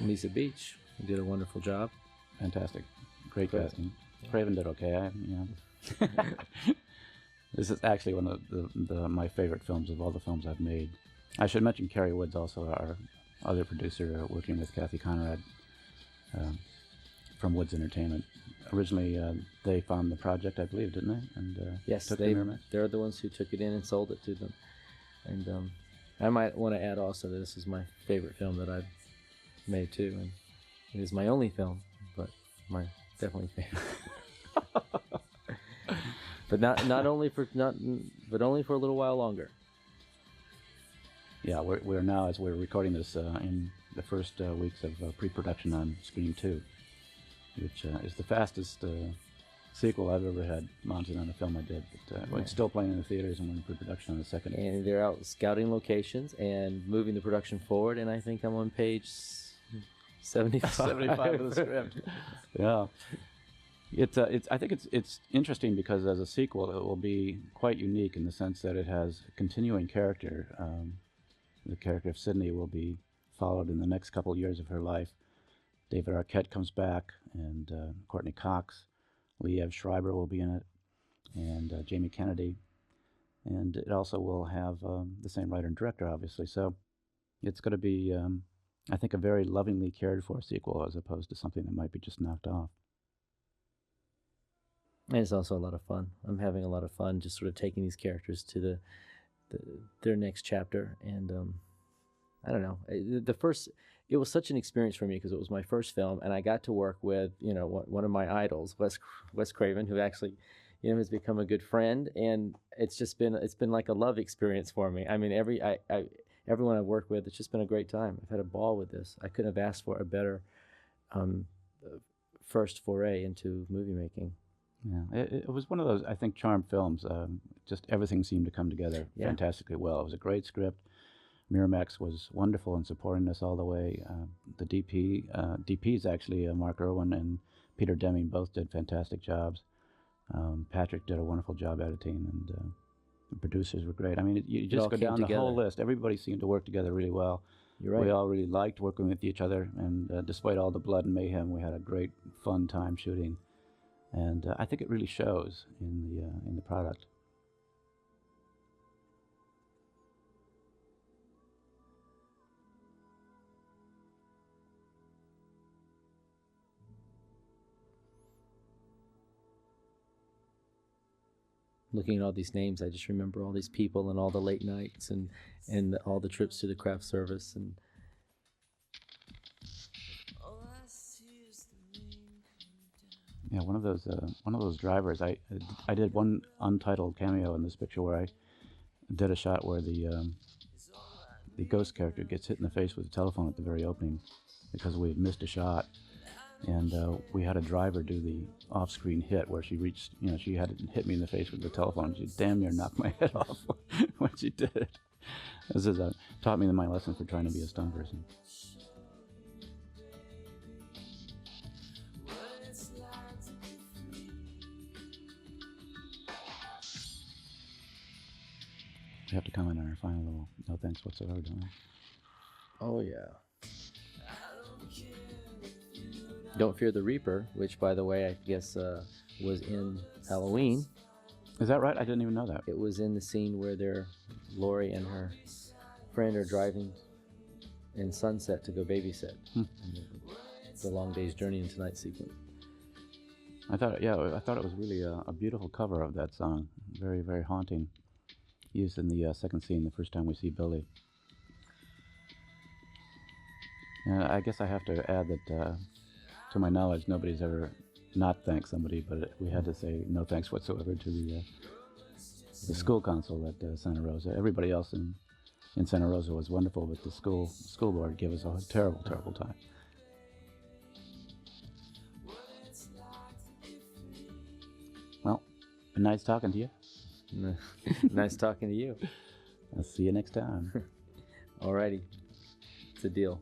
Lisa Beach did a wonderful job. Fantastic. Great Good. casting. Craven did okay. This is actually one of my favorite films of all the films I've made. I should mention Kerry Woods, also our other producer, working with Kathy Conrad from Woods Entertainment. Originally, they found the project, I believe, didn't they? And Yes, took the Miramax. they're the ones who took it in and sold it to them. And I might want to add also that this is my favorite film that I've made too, and it is my only film, but my definitely favorite. But only for a little while longer. Yeah, we're now, as we're recording this, in the first weeks of pre-production on Scream 2, which is the fastest sequel I've ever had mounted on a film I did. But it's still playing in the theaters, and we're in pre-production on the second. And they're out scouting locations and moving the production forward, and I think I'm on page 75. 75 of the script. Yeah. I think it's interesting because as a sequel, it will be quite unique in the sense that it has a continuing character. The character of Sydney will be followed in the next couple years of her life. David Arquette comes back, and Courtney Cox. Liev Schreiber will be in it, and Jamie Kennedy. And it also will have the same writer and director, obviously. So it's going to be, I think, a very lovingly cared for sequel as opposed to something that might be just knocked off. And it's also a lot of fun. I'm having a lot of fun just sort of taking these characters to their next chapter. And I don't know. It was such an experience for me because it was my first film, and I got to work with, one of my idols, Wes Craven, who actually, has become a good friend. And it's been like a love experience for me. I mean, everyone I've worked with, it's just been a great time. I've had a ball with this. I couldn't have asked for a better first foray into movie making. Yeah, it was one of those, I think, charm films. Just everything seemed to come together fantastically well. It was a great script. Miramax was wonderful in supporting us all the way. The DP is actually Mark Irwin and Peter Deming both did fantastic jobs. Patrick did a wonderful job editing, and the producers were great. I mean, you just go down the whole list. Everybody seemed to work together really well. You're right. We all really liked working with each other, and despite all the blood and mayhem, we had a great, fun time shooting. And I think it really shows in the product. Looking at all these names, I just remember all these people and all the late nights and all the trips to the craft service and. Yeah, one of those drivers. I did one untitled cameo in this picture where I did a shot where the ghost character gets hit in the face with a telephone at the very opening because we had missed a shot, and we had a driver do the off-screen hit where she reached, she had to hit me in the face with the telephone. She damn near knocked my head off when she did it. This is taught me my lesson for trying to be a stunt person. We have to comment on our final little no thanks whatsoever, don't we? Oh, yeah. Don't Fear the Reaper, which, by the way, I guess was in Halloween. Is that right? I didn't even know that. It was in the scene where Lori and her friend are driving in Sunset to go babysit. The Long Day's Journey into Night sequence. I thought it was really a beautiful cover of that song. Very, very haunting. Used in the second scene, the first time we see Billy. I guess I have to add that, to my knowledge, nobody's ever not thanked somebody, but we had to say no thanks whatsoever to the school council at Santa Rosa. Everybody else in Santa Rosa was wonderful, but the school board gave us a terrible, terrible time. Well, been nice talking to you. Nice talking to you. I'll see you next time. Alrighty. It's a deal.